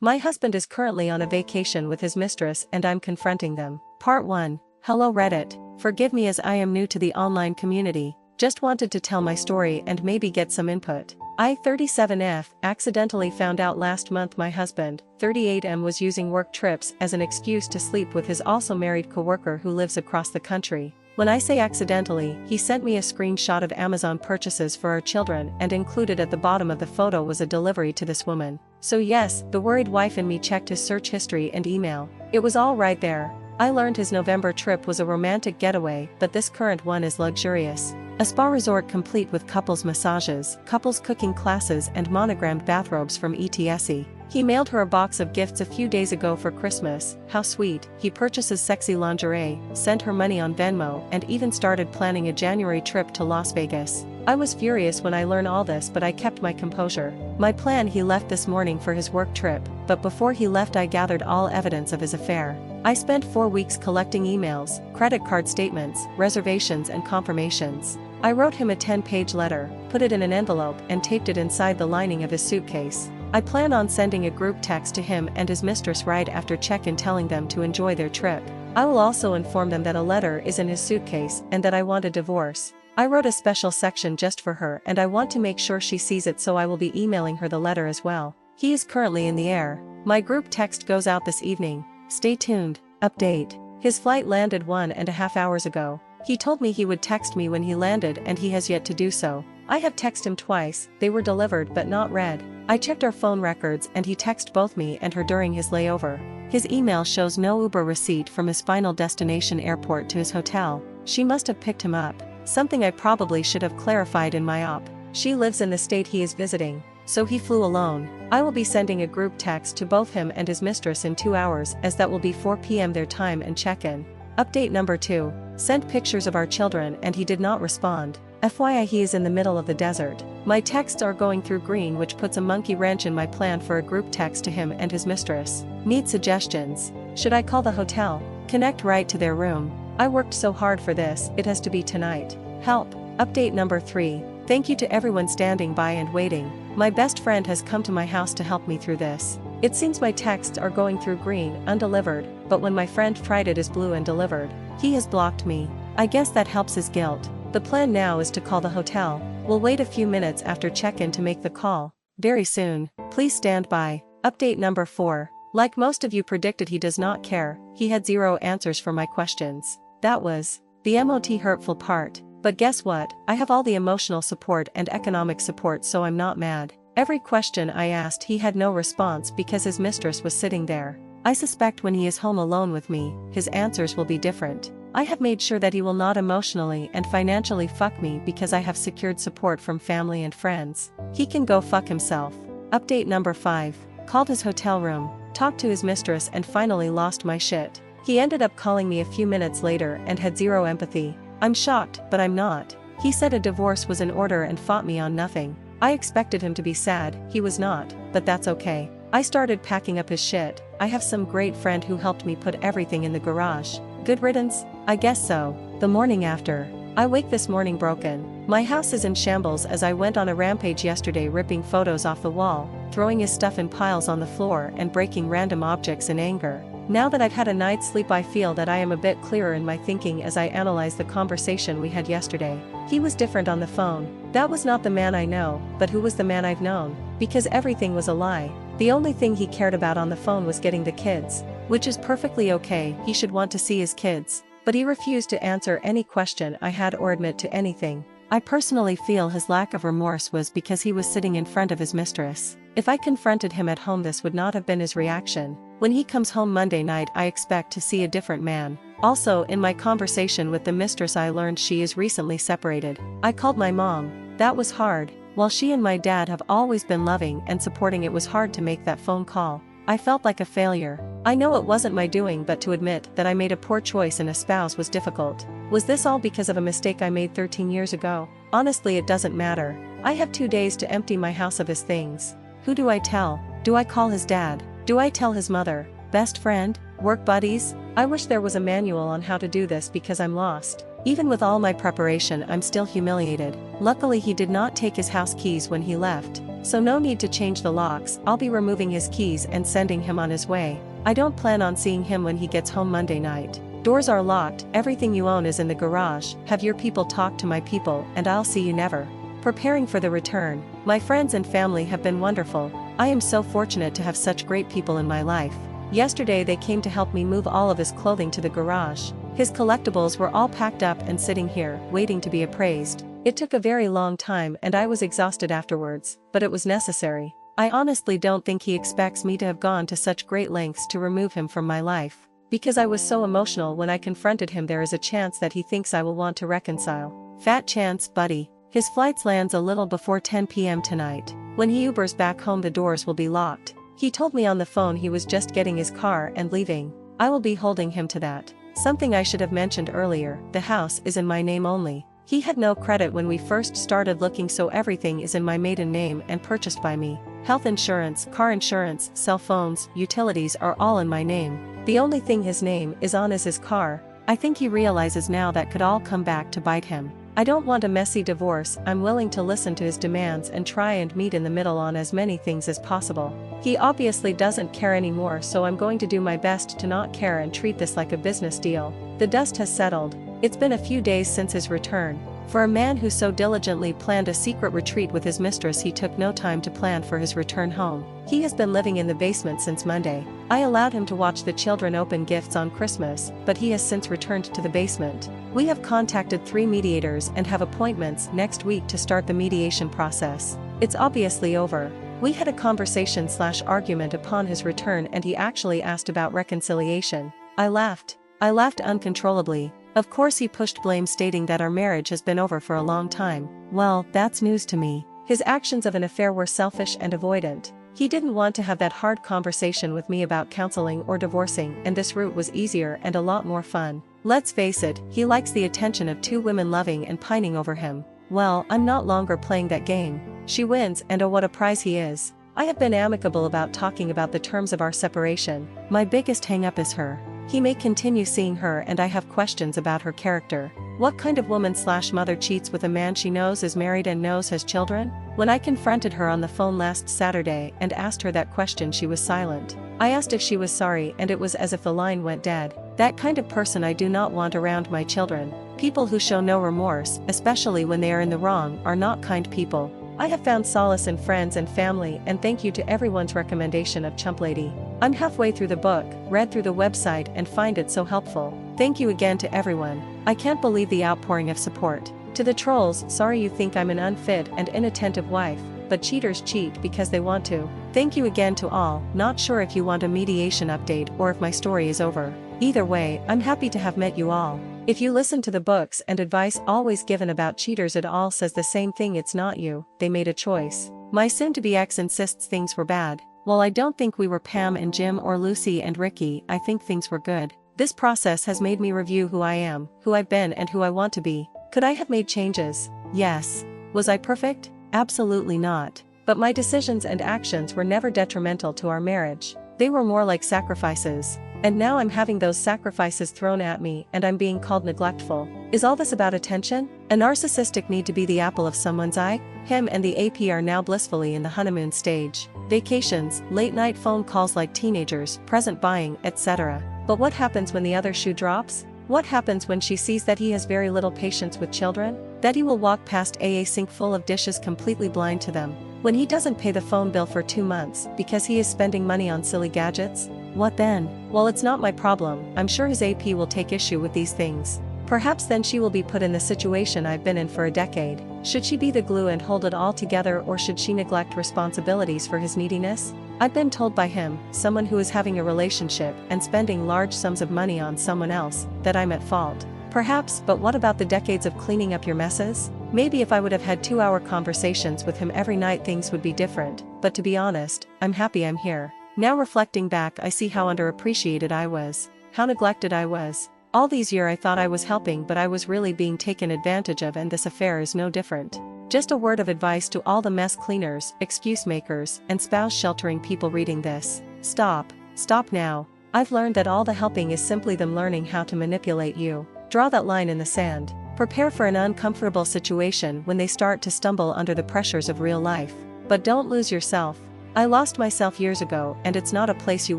My husband is currently on a vacation with his mistress and I'm confronting them. Part 1. Hello Reddit. Forgive me as I am new to the online community. Just wanted to tell my story and maybe get some input. I, 37F, accidentally found out last month my husband, 38M, was using work trips as an excuse to sleep with his also married coworker who lives across the country. When I say accidentally, he sent me a screenshot of Amazon purchases for our children, and included at the bottom of the photo was a delivery to this woman. So yes, the worried wife in me checked his search history and email. It was all right there. I learned his November trip was a romantic getaway, but this current one is luxurious. A spa resort complete with couples massages, couples cooking classes and monogrammed bathrobes from ETSE. He mailed her a box of gifts a few days ago for Christmas. How sweet. He purchases sexy lingerie, sent her money on Venmo, and even started planning a January trip to Las Vegas. I was furious when I learned all this, but I kept my composure. My plan: he left this morning for his work trip, but before he left I gathered all evidence of his affair. I spent 4 weeks collecting emails, credit card statements, reservations and confirmations. I wrote him a 10-page letter, put it in an envelope and taped it inside the lining of his suitcase. I plan on sending a group text to him and his mistress right after check-in telling them to enjoy their trip. I will also inform them that a letter is in his suitcase and that I want a divorce. I wrote a special section just for her and I want to make sure she sees it, so I will be emailing her the letter as well. He is currently in the air. My group text goes out this evening. Stay tuned. Update. His flight landed 1.5 hours ago. He told me he would text me when he landed and he has yet to do so. I have texted him twice, they were delivered but not read. I checked our phone records and he texted both me and her during his layover. His email shows no Uber receipt from his final destination airport to his hotel. She must have picked him up, something I probably should have clarified in my op. She lives in the state he is visiting, so he flew alone. I will be sending a group text to both him and his mistress in 2 hours, as that will be 4 p.m. their time, and check-in. Update number 2. Sent pictures of our children and he did not respond. FYI, he is in the middle of the desert. My texts are going through green, which puts a monkey wrench in my plan for a group text to him and his mistress. Need suggestions? Should I call the hotel? Connect right to their room? I worked so hard for this, it has to be tonight. Help. Update number 3. Thank you to everyone standing by and waiting. My best friend has come to my house to help me through this. It seems my texts are going through green, undelivered, but when my friend tried it is blue and delivered. He has blocked me. I guess that helps his guilt. The plan now is to call the hotel. We'll wait a few minutes after check-in to make the call. Very soon. Please stand by. Update number 4. Like most of you predicted, he does not care. He had 0 answers for my questions. That was the MOT hurtful part. But guess what? I have all the emotional support and economic support, so I'm not mad. Every question I asked he had no response because his mistress was sitting there. I suspect when he is home alone with me, his answers will be different. I have made sure that he will not emotionally and financially fuck me because I have secured support from family and friends. He can go fuck himself. Update number 5. Called his hotel room, talked to his mistress and finally lost my shit. He ended up calling me a few minutes later and had 0 empathy. I'm shocked, but I'm not. He said a divorce was in order and fought me on nothing. I expected him to be sad, he was not, but that's okay. I started packing up his shit. I have some great friend who helped me put everything in the garage. Good riddance? I guess so. The morning after. I wake this morning broken. My house is in shambles as I went on a rampage yesterday, ripping photos off the wall, throwing his stuff in piles on the floor and breaking random objects in anger. Now that I've had a night's sleep, I feel that I am a bit clearer in my thinking as I analyze the conversation we had yesterday. He was different on the phone. That was not the man I know, but who was the man I've known? Because everything was a lie. The only thing he cared about on the phone was getting the kids. Which is perfectly okay, he should want to see his kids. But he refused to answer any question I had or admit to anything. I personally feel his lack of remorse was because he was sitting in front of his mistress. If I confronted him at home, this would not have been his reaction. When he comes home Monday night, I expect to see a different man. Also, in my conversation with the mistress, I learned she is recently separated. I called my mom. That was hard. While she and my dad have always been loving and supporting, it was hard to make that phone call. I felt like a failure. I know it wasn't my doing, but to admit that I made a poor choice in a spouse was difficult. Was this all because of a mistake I made 13 years ago? Honestly, it doesn't matter. I have 2 days to empty my house of his things. Who do I tell? Do I call his dad? Do I tell his mother? Best friend? Work buddies? I wish there was a manual on how to do this because I'm lost. Even with all my preparation, I'm still humiliated. Luckily he did not take his house keys when he left, so no need to change the locks. I'll be removing his keys and sending him on his way. I don't plan on seeing him when he gets home Monday night. Doors are locked, everything you own is in the garage. Have your people talk to my people and I'll see you never. Preparing for the return. My friends and family have been wonderful. I am so fortunate to have such great people in my life. Yesterday they came to help me move all of his clothing to the garage. His collectibles were all packed up and sitting here, waiting to be appraised. It took a very long time and I was exhausted afterwards, but it was necessary. I honestly don't think he expects me to have gone to such great lengths to remove him from my life. Because I was so emotional when I confronted him, there is a chance that he thinks I will want to reconcile. Fat chance, buddy. His flight lands a little before 10 p.m. tonight. When he Ubers back home the doors will be locked. He told me on the phone he was just getting his car and leaving. I will be holding him to that. Something I should have mentioned earlier, the house is in my name only. He had no credit when we first started looking, so everything is in my maiden name and purchased by me. Health insurance, car insurance, cell phones, utilities are all in my name. The only thing his name is on is his car. I think he realizes now that could all come back to bite him. I don't want a messy divorce. I'm willing to listen to his demands and try and meet in the middle on as many things as possible. He obviously doesn't care anymore, so I'm going to do my best to not care and treat this like a business deal. The dust has settled. It's been a few days since his return. For a man who so diligently planned a secret retreat with his mistress, he took no time to plan for his return home. He has been living in the basement since Monday. I allowed him to watch the children open gifts on Christmas, but he has since returned to the basement. We have contacted 3 mediators and have appointments next week to start the mediation process. It's obviously over. We had a conversation/argument upon his return and he actually asked about reconciliation. I laughed. I laughed uncontrollably. Of course he pushed blame, stating that our marriage has been over for a long time. Well, that's news to me. His actions of an affair were selfish and avoidant. He didn't want to have that hard conversation with me about counseling or divorcing, and this route was easier and a lot more fun. Let's face it, he likes the attention of 2 women loving and pining over him. Well, I'm not longer playing that game. She wins, and oh what a prize he is. I have been amicable about talking about the terms of our separation. My biggest hang-up is her. He may continue seeing her and I have questions about her character. What kind of woman/mother cheats with a man she knows is married and knows has children? When I confronted her on the phone last Saturday and asked her that question, she was silent. I asked if she was sorry and it was as if the line went dead. That kind of person I do not want around my children. People who show no remorse, especially when they are in the wrong, are not kind people. I have found solace in friends and family, and thank you to everyone's recommendation of Chump Lady. I'm halfway through the book, read through the website and find it so helpful. Thank you again to everyone. I can't believe the outpouring of support. To the trolls, sorry you think I'm an unfit and inattentive wife, but cheaters cheat because they want to. Thank you again to all. Not sure if you want a mediation update or if my story is over. Either way, I'm happy to have met you all. If you listen to the books and advice always given about cheaters, it all says the same thing: it's not you, they made a choice. My soon-to-be ex insists things were bad. While I don't think we were Pam and Jim or Lucy and Ricky, I think things were good. This process has made me review who I am, who I've been and who I want to be. Could I have made changes? Yes. Was I perfect? Absolutely not. But my decisions and actions were never detrimental to our marriage. They were more like sacrifices. And now I'm having those sacrifices thrown at me and I'm being called neglectful. Is all this about attention? A narcissistic need to be the apple of someone's eye? Him and the AP are now blissfully in the honeymoon stage. Vacations, late-night phone calls like teenagers, present buying, etc. But what happens when the other shoe drops? What happens when she sees that he has very little patience with children? That he will walk past a sink full of dishes completely blind to them? When he doesn't pay the phone bill for 2 months because he is spending money on silly gadgets? What then? Well, it's not my problem. I'm sure his AP will take issue with these things. Perhaps then she will be put in the situation I've been in for a decade. Should she be the glue and hold it all together, or should she neglect responsibilities for his neediness? I've been told by him, someone who is having a relationship and spending large sums of money on someone else, that I'm at fault. Perhaps, but what about the decades of cleaning up your messes? Maybe if I would have had 2-hour conversations with him every night things would be different, but to be honest, I'm happy I'm here. Now reflecting back, I see how underappreciated I was, how neglected I was. All these years I thought I was helping, but I was really being taken advantage of, and this affair is no different. Just a word of advice to all the mess cleaners, excuse makers, and spouse sheltering people reading this. Stop. Stop now. I've learned that all the helping is simply them learning how to manipulate you. Draw that line in the sand. Prepare for an uncomfortable situation when they start to stumble under the pressures of real life. But don't lose yourself. I lost myself years ago, and it's not a place you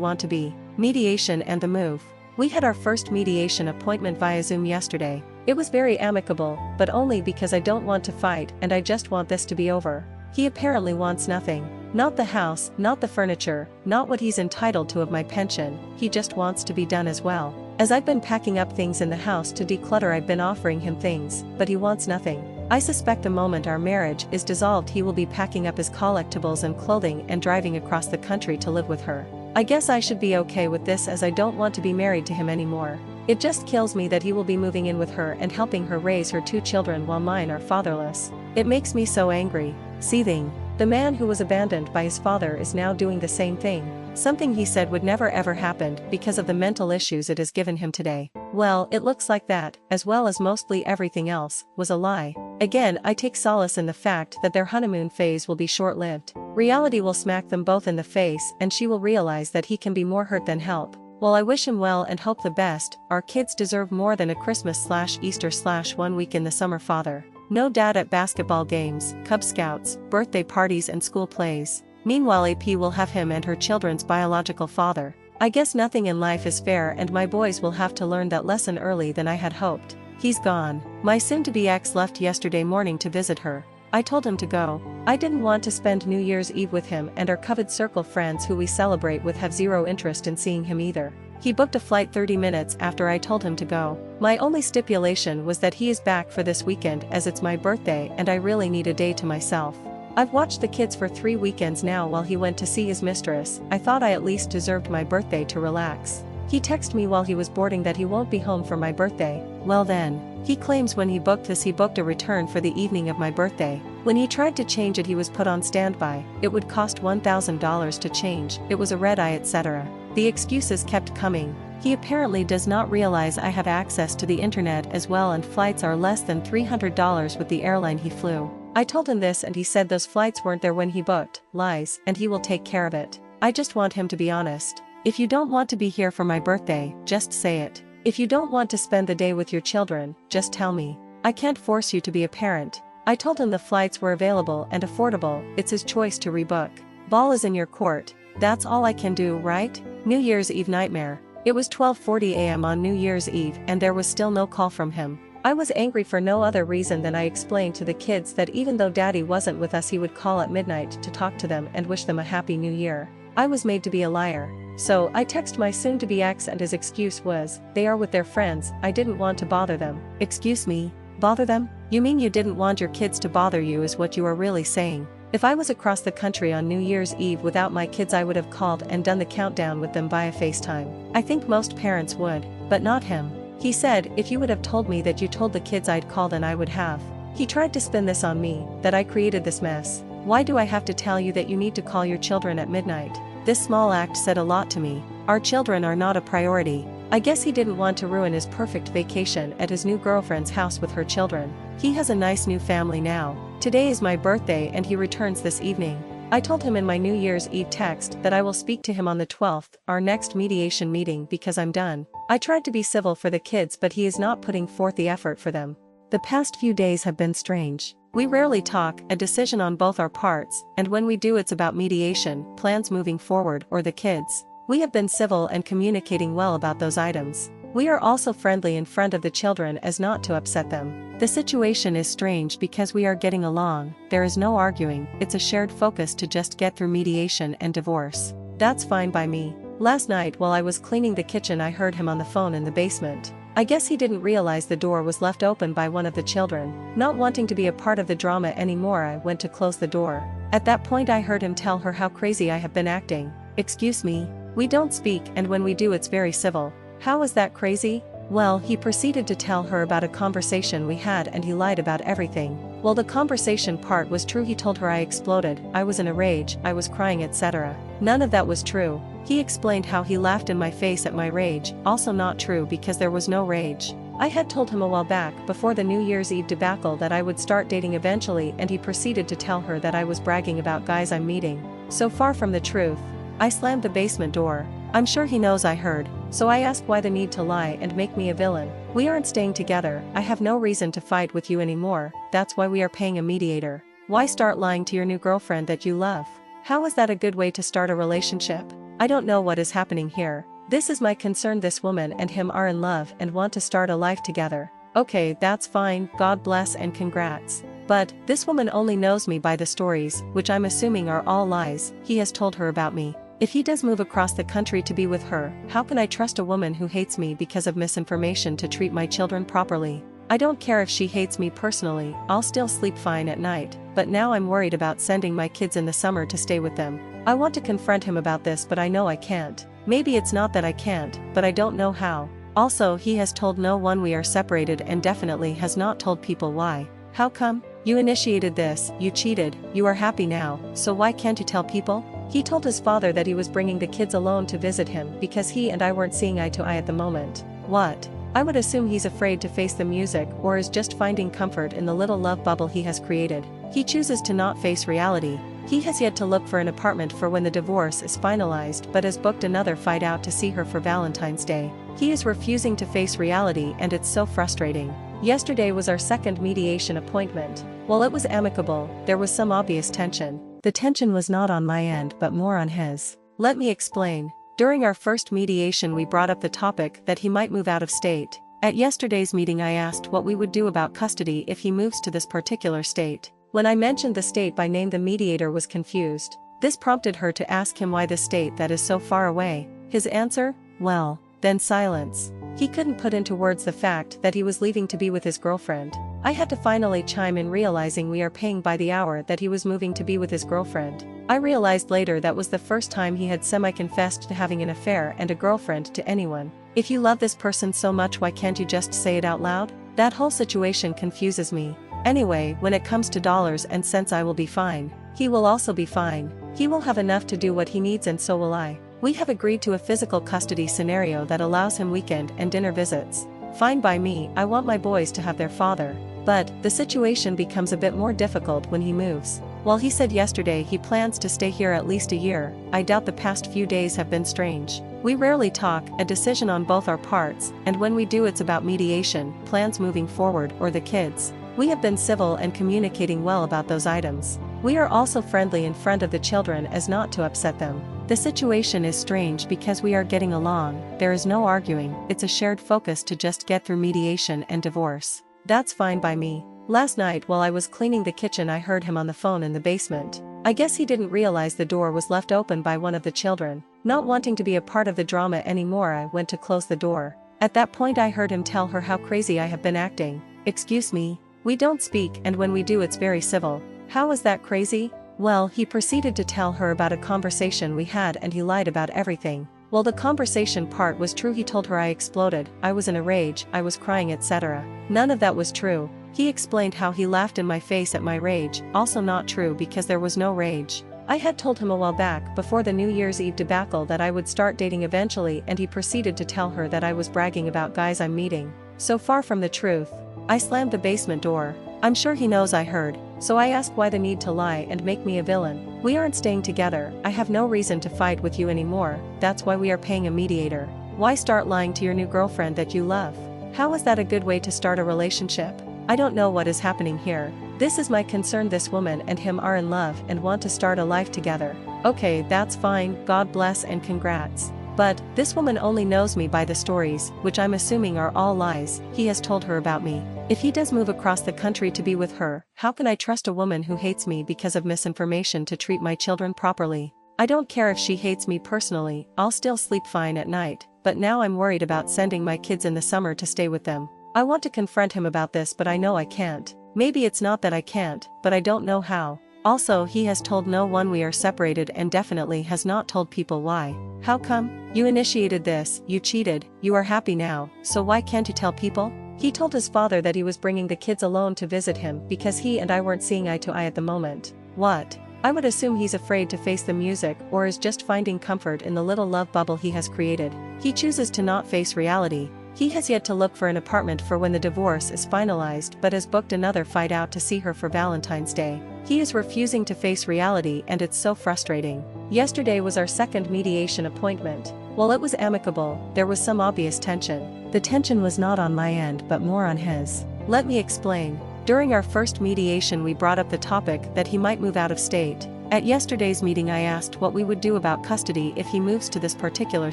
want to be. Mediation and the move. We had our first mediation appointment via Zoom yesterday. It was very amicable, but only because I don't want to fight and I just want this to be over. He apparently wants nothing. Not the house, not the furniture, not what he's entitled to of my pension, he just wants to be done as well. As I've been packing up things in the house to declutter, I've been offering him things, but he wants nothing. I suspect the moment our marriage is dissolved he will be packing up his collectibles and clothing and driving across the country to live with her. I guess I should be okay with this as I don't want to be married to him anymore. It just kills me that he will be moving in with her and helping her raise her 2 children while mine are fatherless. It makes me so angry. Seething. The man who was abandoned by his father is now doing the same thing. Something he said would never ever happen because of the mental issues it has given him today. Well, it looks like that, as well as mostly everything else, was a lie. Again, I take solace in the fact that their honeymoon phase will be short-lived. Reality will smack them both in the face and she will realize that he can be more hurt than help. While I wish him well and hope the best, our kids deserve more than a Christmas/Easter/1 week in the summer father. No dad at basketball games, Cub Scouts, birthday parties and school plays. Meanwhile AP will have him and her children's biological father. I guess nothing in life is fair and my boys will have to learn that lesson early than I had hoped. He's gone. My soon-to-be ex left yesterday morning to visit her. I told him to go. I didn't want to spend New Year's Eve with him, and our coveted circle friends who we celebrate with have zero interest in seeing him either. He booked a flight 30 minutes after I told him to go. My only stipulation was that he is back for this weekend as it's my birthday and I really need a day to myself. I've watched the kids for 3 weekends now while he went to see his mistress. I thought I at least deserved my birthday to relax. He texted me while he was boarding that he won't be home for my birthday. Well then, he claims when he booked this he booked a return for the evening of my birthday. When he tried to change it he was put on standby. It would cost $1,000 to change, it was a red eye etc. The excuses kept coming. He apparently does not realize I have access to the internet as well and flights are less than $300 with the airline he flew. I told him this and he said those flights weren't there when he booked. Lies, and he will take care of it. I just want him to be honest. If you don't want to be here for my birthday, just say it. If you don't want to spend the day with your children, just tell me. I can't force you to be a parent. I told him the flights were available and affordable, it's his choice to rebook. Ball is in your court. That's all I can do, right? New Year's Eve nightmare. It was 12:40 a.m. on New Year's Eve and there was still no call from him. I was angry for no other reason than I explained to the kids that even though daddy wasn't with us he would call at midnight to talk to them and wish them a happy new year. I was made to be a liar. So I texted my soon-to-be ex and his excuse was, they are with their friends, I didn't want to bother them. Excuse me? Bother them? You mean you didn't want your kids to bother you is what you are really saying. If I was across the country on New Year's Eve without my kids I would have called and done the countdown with them via FaceTime. I think most parents would, but not him. He said, if you would have told me that you told the kids I'd call then I would have. He tried to spin this on me, that I created this mess. Why do I have to tell you that you need to call your children at midnight? This small act said a lot to me. Our children are not a priority. I guess he didn't want to ruin his perfect vacation at his new girlfriend's house with her children. He has a nice new family now. Today is my birthday and he returns this evening. I told him in my New Year's Eve text that I will speak to him on the 12th, our next mediation meeting because I'm done. I tried to be civil for the kids but he is not putting forth the effort for them. The past few days have been strange. We rarely talk, a decision on both our parts, and when we do it's about mediation, plans moving forward or the kids. We have been civil and communicating well about those items. We are also friendly in front of the children as not to upset them. The situation is strange because we are getting along, there is no arguing, it's a shared focus to just get through mediation and divorce. That's fine by me. Last night while I was cleaning the kitchen I heard him on the phone in the basement. I guess he didn't realize the door was left open by one of the children. Not wanting to be a part of the drama anymore I went to close the door. At that point I heard him tell her how crazy I have been acting. Excuse me? We don't speak and when we do it's very civil. How is that crazy? Well, he proceeded to tell her about a conversation we had and he lied about everything. Well, the conversation part was true. He told her I exploded, I was in a rage, I was crying etc. None of that was true. He explained how he laughed in my face at my rage, also not true because there was no rage. I had told him a while back before the New Year's Eve debacle that I would start dating eventually and he proceeded to tell her that I was bragging about guys I'm meeting. So far from the truth. I slammed the basement door. I'm sure he knows I heard, so I ask why the need to lie and make me a villain. We aren't staying together, I have no reason to fight with you anymore, that's why we are paying a mediator. Why start lying to your new girlfriend that you love? How is that a good way to start a relationship? I don't know what is happening here. This is my concern. This woman and him are in love and want to start a life together. Okay, that's fine, God bless and congrats. But, this woman only knows me by the stories, which I'm assuming are all lies, he has told her about me. If he does move across the country to be with her, how can I trust a woman who hates me because of misinformation to treat my children properly? I don't care if she hates me personally, I'll still sleep fine at night, but now I'm worried about sending my kids in the summer to stay with them. I want to confront him about this, but I know I can't. Maybe it's not that I can't, but I don't know how. Also, he has told no one we are separated and definitely has not told people why. How come? You initiated this, you cheated, you are happy now, so why can't you tell people? He told his father that he was bringing the kids alone to visit him because he and I weren't seeing eye to eye at the moment. What? I would assume he's afraid to face the music or is just finding comfort in the little love bubble he has created. He chooses to not face reality. He has yet to look for an apartment for when the divorce is finalized but has booked another flight out to see her for Valentine's Day. He is refusing to face reality and it's so frustrating. Yesterday was our second mediation appointment. While it was amicable, there was some obvious tension. The tension was not on my end but more on his. Let me explain. During our first mediation we brought up the topic that he might move out of state. At yesterday's meeting I asked what we would do about custody if he moves to this particular state. When I mentioned the state by name the mediator was confused. This prompted her to ask him why the state that is so far away. His answer? Well, then silence. He couldn't put into words the fact that he was leaving to be with his girlfriend. I had to finally chime in realizing we are paying by the hour that he was moving to be with his girlfriend. I realized later that was the first time he had semi-confessed to having an affair and a girlfriend to anyone. If you love this person so much, why can't you just say it out loud? That whole situation confuses me. Anyway, when it comes to dollars and cents I will be fine. He will also be fine. He will have enough to do what he needs and so will I. We have agreed to a physical custody scenario that allows him weekend and dinner visits. Fine by me, I want my boys to have their father. But, the situation becomes a bit more difficult when he moves. While he said yesterday he plans to stay here at least a year, I doubt the past few days have been strange. We rarely talk, a decision on both our parts, and when we do it's about mediation, plans moving forward, or the kids. We have been civil and communicating well about those items. We are also friendly in front of the children as not to upset them. The situation is strange because we are getting along, there is no arguing, it's a shared focus to just get through mediation and divorce. That's fine by me. Last night while I was cleaning the kitchen I heard him on the phone in the basement. I guess he didn't realize the door was left open by one of the children. Not wanting to be a part of the drama anymore I went to close the door. At that point I heard him tell her how crazy I have been acting. Excuse me? We don't speak and when we do it's very civil. How is that crazy? Well, he proceeded to tell her about a conversation we had and he lied about everything. Well, the conversation part was true. He told her I exploded, I was in a rage, I was crying, etc. None of that was true. He explained how he laughed in my face at my rage, also not true because there was no rage. I had told him a while back before the New Year's Eve debacle that I would start dating eventually and he proceeded to tell her that I was bragging about guys I'm meeting. So far from the truth. I slammed the basement door. I'm sure he knows I heard, so I ask why the need to lie and make me a villain. We aren't staying together, I have no reason to fight with you anymore, that's why we are paying a mediator. Why start lying to your new girlfriend that you love? How is that a good way to start a relationship? I don't know what is happening here. This is my concern. This woman and him are in love and want to start a life together. Okay, that's fine, God bless and congrats. But, this woman only knows me by the stories, which I'm assuming are all lies, he has told her about me. If he does move across the country to be with her, how can I trust a woman who hates me because of misinformation to treat my children properly? I don't care if she hates me personally, I'll still sleep fine at night, but now I'm worried about sending my kids in the summer to stay with them. I want to confront him about this but I know I can't. Maybe it's not that I can't, but I don't know how. Also, he has told no one we are separated and definitely has not told people why. How come? You initiated this, you cheated, you are happy now, so why can't you tell people? He told his father that he was bringing the kids alone to visit him because he and I weren't seeing eye to eye at the moment. What? I would assume he's afraid to face the music or is just finding comfort in the little love bubble he has created. He chooses to not face reality. He has yet to look for an apartment for when the divorce is finalized but has booked another flight out to see her for Valentine's Day. He is refusing to face reality and it's so frustrating. Yesterday was our second mediation appointment. While it was amicable, there was some obvious tension. The tension was not on my end but more on his. Let me explain. During our first mediation we brought up the topic that he might move out of state. At yesterday's meeting I asked what we would do about custody if he moves to this particular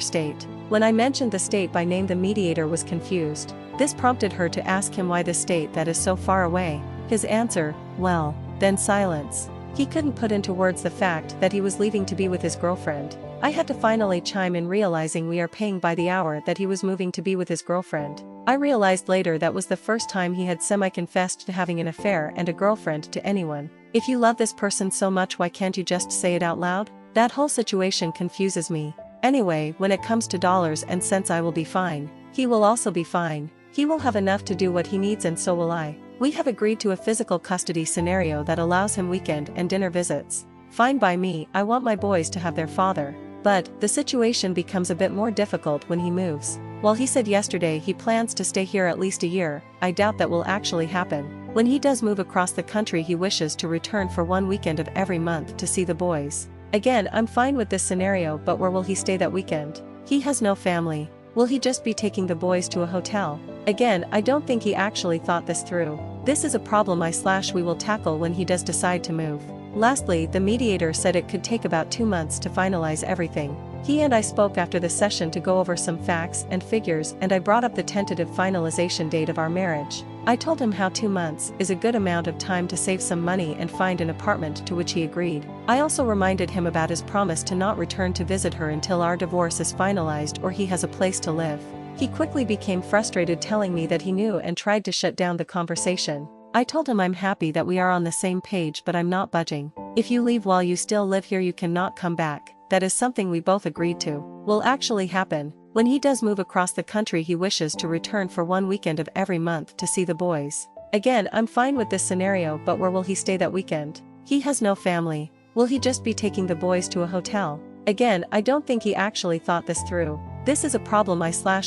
state. When I mentioned the state by name the mediator was confused. This prompted her to ask him why the state that is so far away. His answer, well, then silence. He couldn't put into words the fact that he was leaving to be with his girlfriend. I had to finally chime in realizing we are paying by the hour that he was moving to be with his girlfriend. I realized later that was the first time he had semi-confessed to having an affair and a girlfriend to anyone. If you love this person so much why can't you just say it out loud? That whole situation confuses me. Anyway, when it comes to dollars and cents I will be fine. He will also be fine. He will have enough to do what he needs and so will I. We have agreed to a physical custody scenario that allows him weekend and dinner visits. Fine by me, I want my boys to have their father. But, the situation becomes a bit more difficult when he moves. While he said yesterday he plans to stay here at least a year, I doubt that will actually happen. When he does move across the country he wishes to return for one weekend of every month to see the boys. Again, I'm fine with this scenario but where will he stay that weekend? He has no family. Will he just be taking the boys to a hotel? Again, I don't think he actually thought this through. This is a problem we will tackle when he does decide to move. Lastly, the mediator said it could take about 2 months to finalize everything. He and I spoke after the session to go over some facts and figures and I brought up the tentative finalization date of our marriage. I told him how 2 months is a good amount of time to save some money and find an apartment, to which he agreed. I also reminded him about his promise to not return to visit her until our divorce is finalized or he has a place to live. He quickly became frustrated telling me that he knew and tried to shut down the conversation. I told him I'm happy that we are on the same page but I'm not budging. If you leave while you still live here you cannot come back. That is something we both agreed to. Will actually happen. When he does move across the country he wishes to return for one weekend of every month to see the boys. Again, I'm fine with this scenario but where will he stay that weekend? He has no family. Will he just be taking the boys to a hotel? Again, I don't think he actually thought this through. This is a problem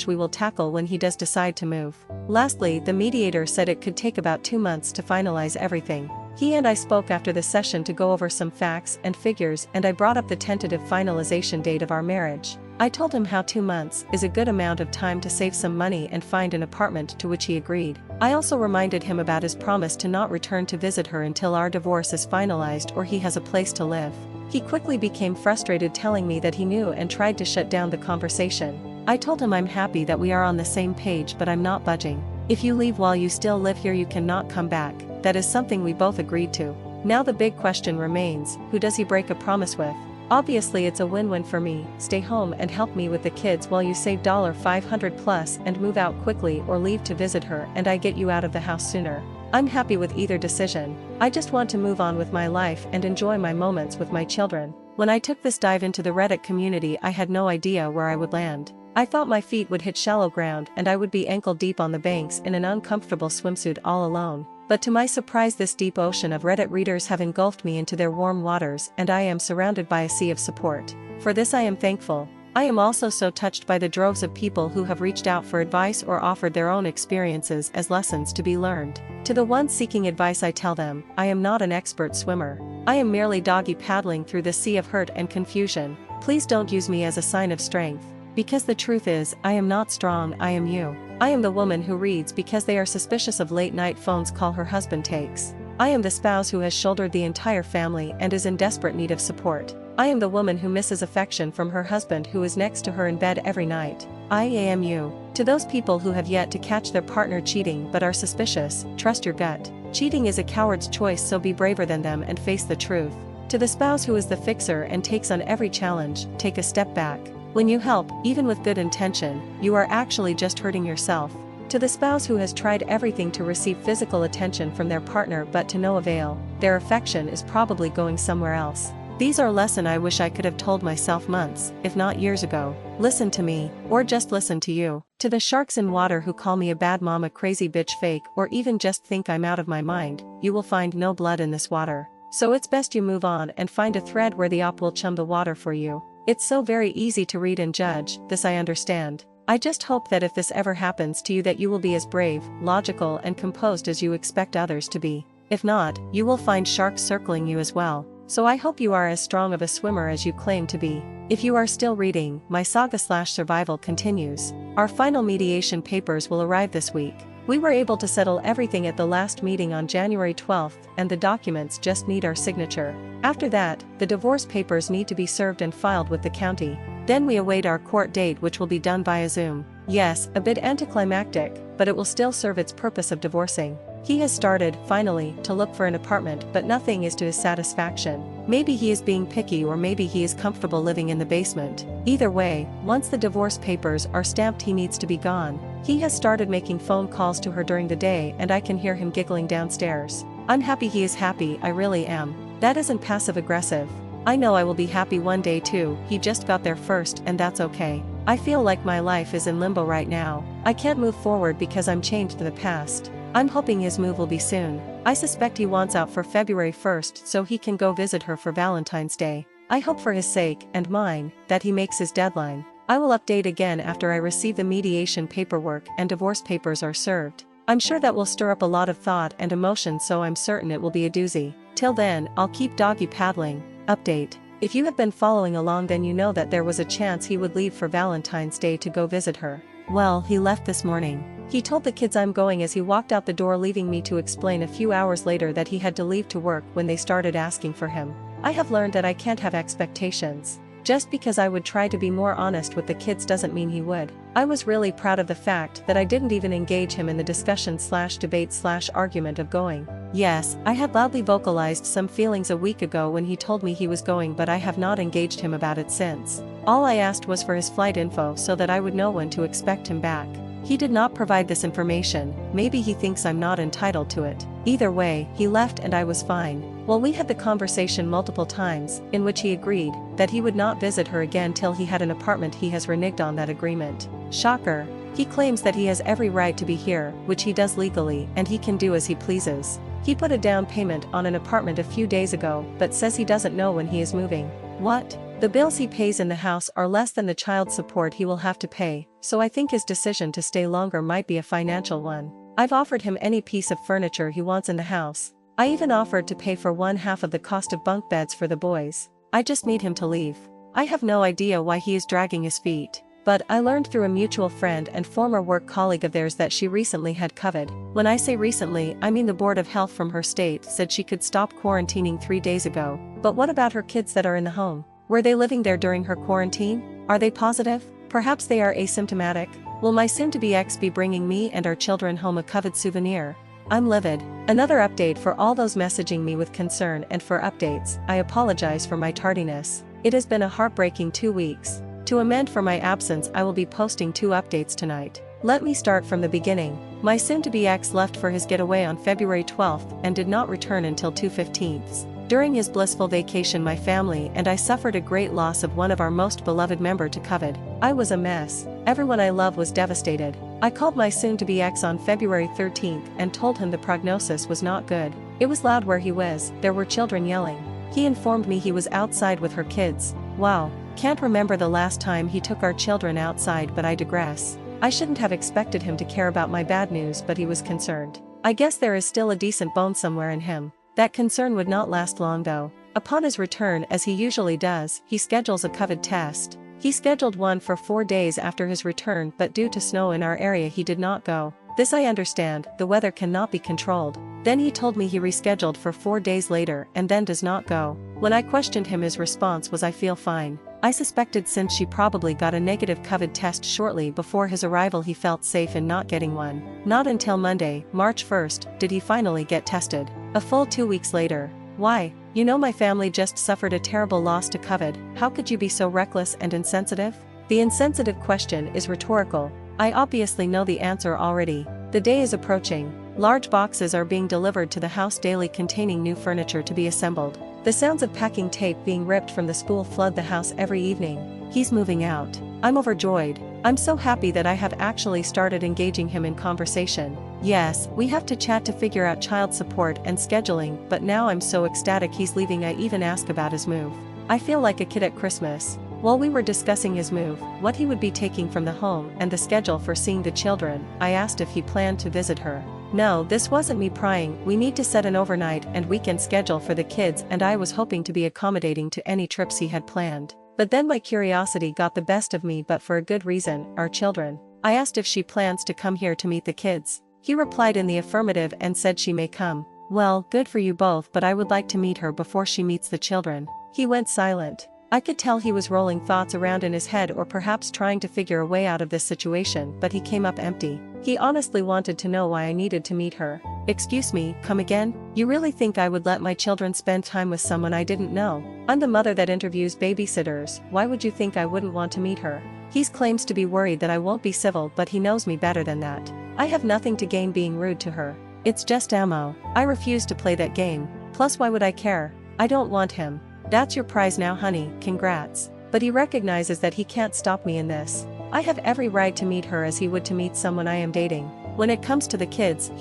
we will tackle when he does decide to move. Lastly, the mediator said it could take about 2 months to finalize everything. He and I spoke after the session to go over some facts and figures and I brought up the tentative finalization date of our marriage. I told him how 2 months is a good amount of time to save some money and find an apartment, to which he agreed. I also reminded him about his promise to not return to visit her until our divorce is finalized or he has a place to live. He quickly became frustrated telling me that he knew and tried to shut down the conversation. I told him I'm happy that we are on the same page but I'm not budging. If you leave while you still live here you cannot come back. That is something we both agreed to. Now the big question remains, who does he break a promise with? Obviously it's a win-win for me. Stay home and help me with the kids while you save $500 plus and move out quickly, or leave to visit her and I get you out of the house sooner. I'm happy with either decision. I just want to move on with my life and enjoy my moments with my children. When I took this dive into the Reddit community I had no idea where I would land. I thought my feet would hit shallow ground and I would be ankle deep on the banks in an uncomfortable swimsuit all alone. But to my surprise this deep ocean of Reddit readers have engulfed me into their warm waters and I am surrounded by a sea of support. For this I am thankful. I am also so touched by the droves of people who have reached out for advice or offered their own experiences as lessons to be learned. To the ones seeking advice I tell them, I am not an expert swimmer. I am merely doggy paddling through the sea of hurt and confusion. Please don't use me as a sign of strength. Because the truth is, I am not strong, I am you. I am the woman who reads because they are suspicious of late-night phones call her husband takes. I am the spouse who has shouldered the entire family and is in desperate need of support. I am the woman who misses affection from her husband who is next to her in bed every night. I am you. To those people who have yet to catch their partner cheating but are suspicious, trust your gut. Cheating is a coward's choice, so be braver than them and face the truth. To the spouse who is the fixer and takes on every challenge, take a step back. When you help, even with good intention, you are actually just hurting yourself. To the spouse who has tried everything to receive physical attention from their partner but to no avail, their affection is probably going somewhere else. These are lessons I wish I could have told myself months, if not years ago. Listen to me, or just listen to you. To the sharks in water who call me a bad mom, a crazy bitch, fake, or even just think I'm out of my mind, you will find no blood in this water. So it's best you move on and find a thread where the op will chum the water for you. It's so very easy to read and judge, this I understand. I just hope that if this ever happens to you that you will be as brave, logical and composed as you expect others to be. If not, you will find sharks circling you as well. so I hope you are as strong of a swimmer as you claim to be. If you are still reading, my saga/survival continues. Our final mediation papers will arrive this week. We were able to settle everything at the last meeting on January 12th, and the documents just need our signature. After that, the divorce papers need to be served and filed with the county. Then we await our court date, which will be done via Zoom. Yes, a bit anticlimactic, but it will still serve its purpose of divorcing. He has started, finally, to look for an apartment, but nothing is to his satisfaction. Maybe he is being picky, or maybe he is comfortable living in the basement. Either way, once the divorce papers are stamped, he needs to be gone. He has started making phone calls to her during the day, and I can hear him giggling downstairs. I'm happy he is happy, I really am. That isn't passive-aggressive. I know I will be happy one day too. He just got there first, and that's okay. I feel like my life is in limbo right now. I can't move forward because I'm chained to the past. I'm hoping his move will be soon. I suspect he wants out for February 1st so he can go visit her for Valentine's Day. I hope for his sake, and mine, that he makes his deadline. I will update again after I receive the mediation paperwork and divorce papers are served. I'm sure that will stir up a lot of thought and emotion, so I'm certain it will be a doozy. Till then, I'll keep doggy paddling. Update. If you have been following along, then you know that there was a chance he would leave for Valentine's Day to go visit her. Well, he left this morning. He told the kids I'm going as he walked out the door, leaving me to explain a few hours later that he had to leave to work when they started asking for him. I have learned that I can't have expectations. Just because I would try to be more honest with the kids doesn't mean he would. I was really proud of the fact that I didn't even engage him in the discussion/debate/argument of going. Yes, I had loudly vocalized some feelings a week ago when he told me he was going, but I have not engaged him about it since. All I asked was for his flight info so that I would know when to expect him back. He did not provide this information. Maybe he thinks I'm not entitled to it. Either way, he left and I was fine. Well, we had the conversation multiple times, in which he agreed that he would not visit her again till he had an apartment. He has reneged on that agreement. Shocker. He claims that he has every right to be here, which he does legally, and he can do as he pleases. He put a down payment on an apartment a few days ago, but says he doesn't know when he is moving. What? The bills he pays in the house are less than the child support he will have to pay, so I think his decision to stay longer might be a financial one. I've offered him any piece of furniture he wants in the house. I even offered to pay for 1/2 of the cost of bunk beds for the boys. I just need him to leave. I have no idea why he is dragging his feet. But I learned through a mutual friend and former work colleague of theirs that she recently had COVID. When I say recently, I mean the Board of Health from her state said she could stop quarantining 3 days ago. But what about her kids that are in the home? Were they living there during her quarantine? Are they positive? Perhaps they are asymptomatic. Will my soon-to-be ex be bringing me and our children home a coveted souvenir? I'm livid. Another update for all those messaging me with concern, and for updates, I apologize for my tardiness. It has been a heartbreaking 2 weeks. To amend for my absence, I will be posting 2 updates tonight. Let me start from the beginning. My soon-to-be ex left for his getaway on February 12th and did not return until 2/15. During his blissful vacation, my family and I suffered a great loss of one of our most beloved member to COVID. I was a mess. Everyone I love was devastated. I called my soon-to-be ex on February 13th and told him the prognosis was not good. It was loud where he was, there were children yelling. He informed me he was outside with her kids. Wow. Can't remember the last time he took our children outside, but I digress. I shouldn't have expected him to care about my bad news, but he was concerned. I guess there is still a decent bone somewhere in him. That concern would not last long though. Upon his return, as he usually does, he schedules a COVID test. He scheduled one for 4 days after his return, but due to snow in our area he did not go. This I understand, the weather cannot be controlled. Then he told me he rescheduled for 4 days later and then does not go. When I questioned him, his response was, "I feel fine." I suspected since she probably got a negative COVID test shortly before his arrival he felt safe in not getting one. Not until Monday, March 1st, did he finally get tested. A full 2 weeks later. Why? You know, my family just suffered a terrible loss to COVID. How could you be so reckless and insensitive? The insensitive question is rhetorical. I obviously know the answer already. The day is approaching. Large boxes are being delivered to the house daily containing new furniture to be assembled. The sounds of packing tape being ripped from the spool flood the house every evening. He's moving out. I'm overjoyed. I'm so happy that I have actually started engaging him in conversation. Yes, we have to chat to figure out child support and scheduling, but now I'm so ecstatic he's leaving I even ask about his move. I feel like a kid at Christmas. While we were discussing his move, what he would be taking from the home, and the schedule for seeing the children, I asked if he planned to visit her. No, this wasn't me prying. We need to set an overnight and weekend schedule for the kids, and I was hoping to be accommodating to any trips he had planned. But then my curiosity got the best of me, but for a good reason, our children. I asked if she plans to come here to meet the kids. He replied in the affirmative and said she may come. Well, good for you both, but I would like to meet her before she meets the children. He went silent. I could tell he was rolling thoughts around in his head, or perhaps trying to figure a way out of this situation, but he came up empty. He honestly wanted to know why I needed to meet her. Excuse me, come again? You really think I would let my children spend time with someone I didn't know? I'm the mother that interviews babysitters. Why would you think I wouldn't want to meet her? He claims to be worried that I won't be civil, but he knows me better than that. I have nothing to gain being rude to her. It's just ammo. I refuse to play that game. Plus, why would I care? I don't want him. That's your prize now, honey, congrats. But he recognizes that he can't stop me in this. I have every right to meet her as he would to meet someone I am dating. When it comes to the kids,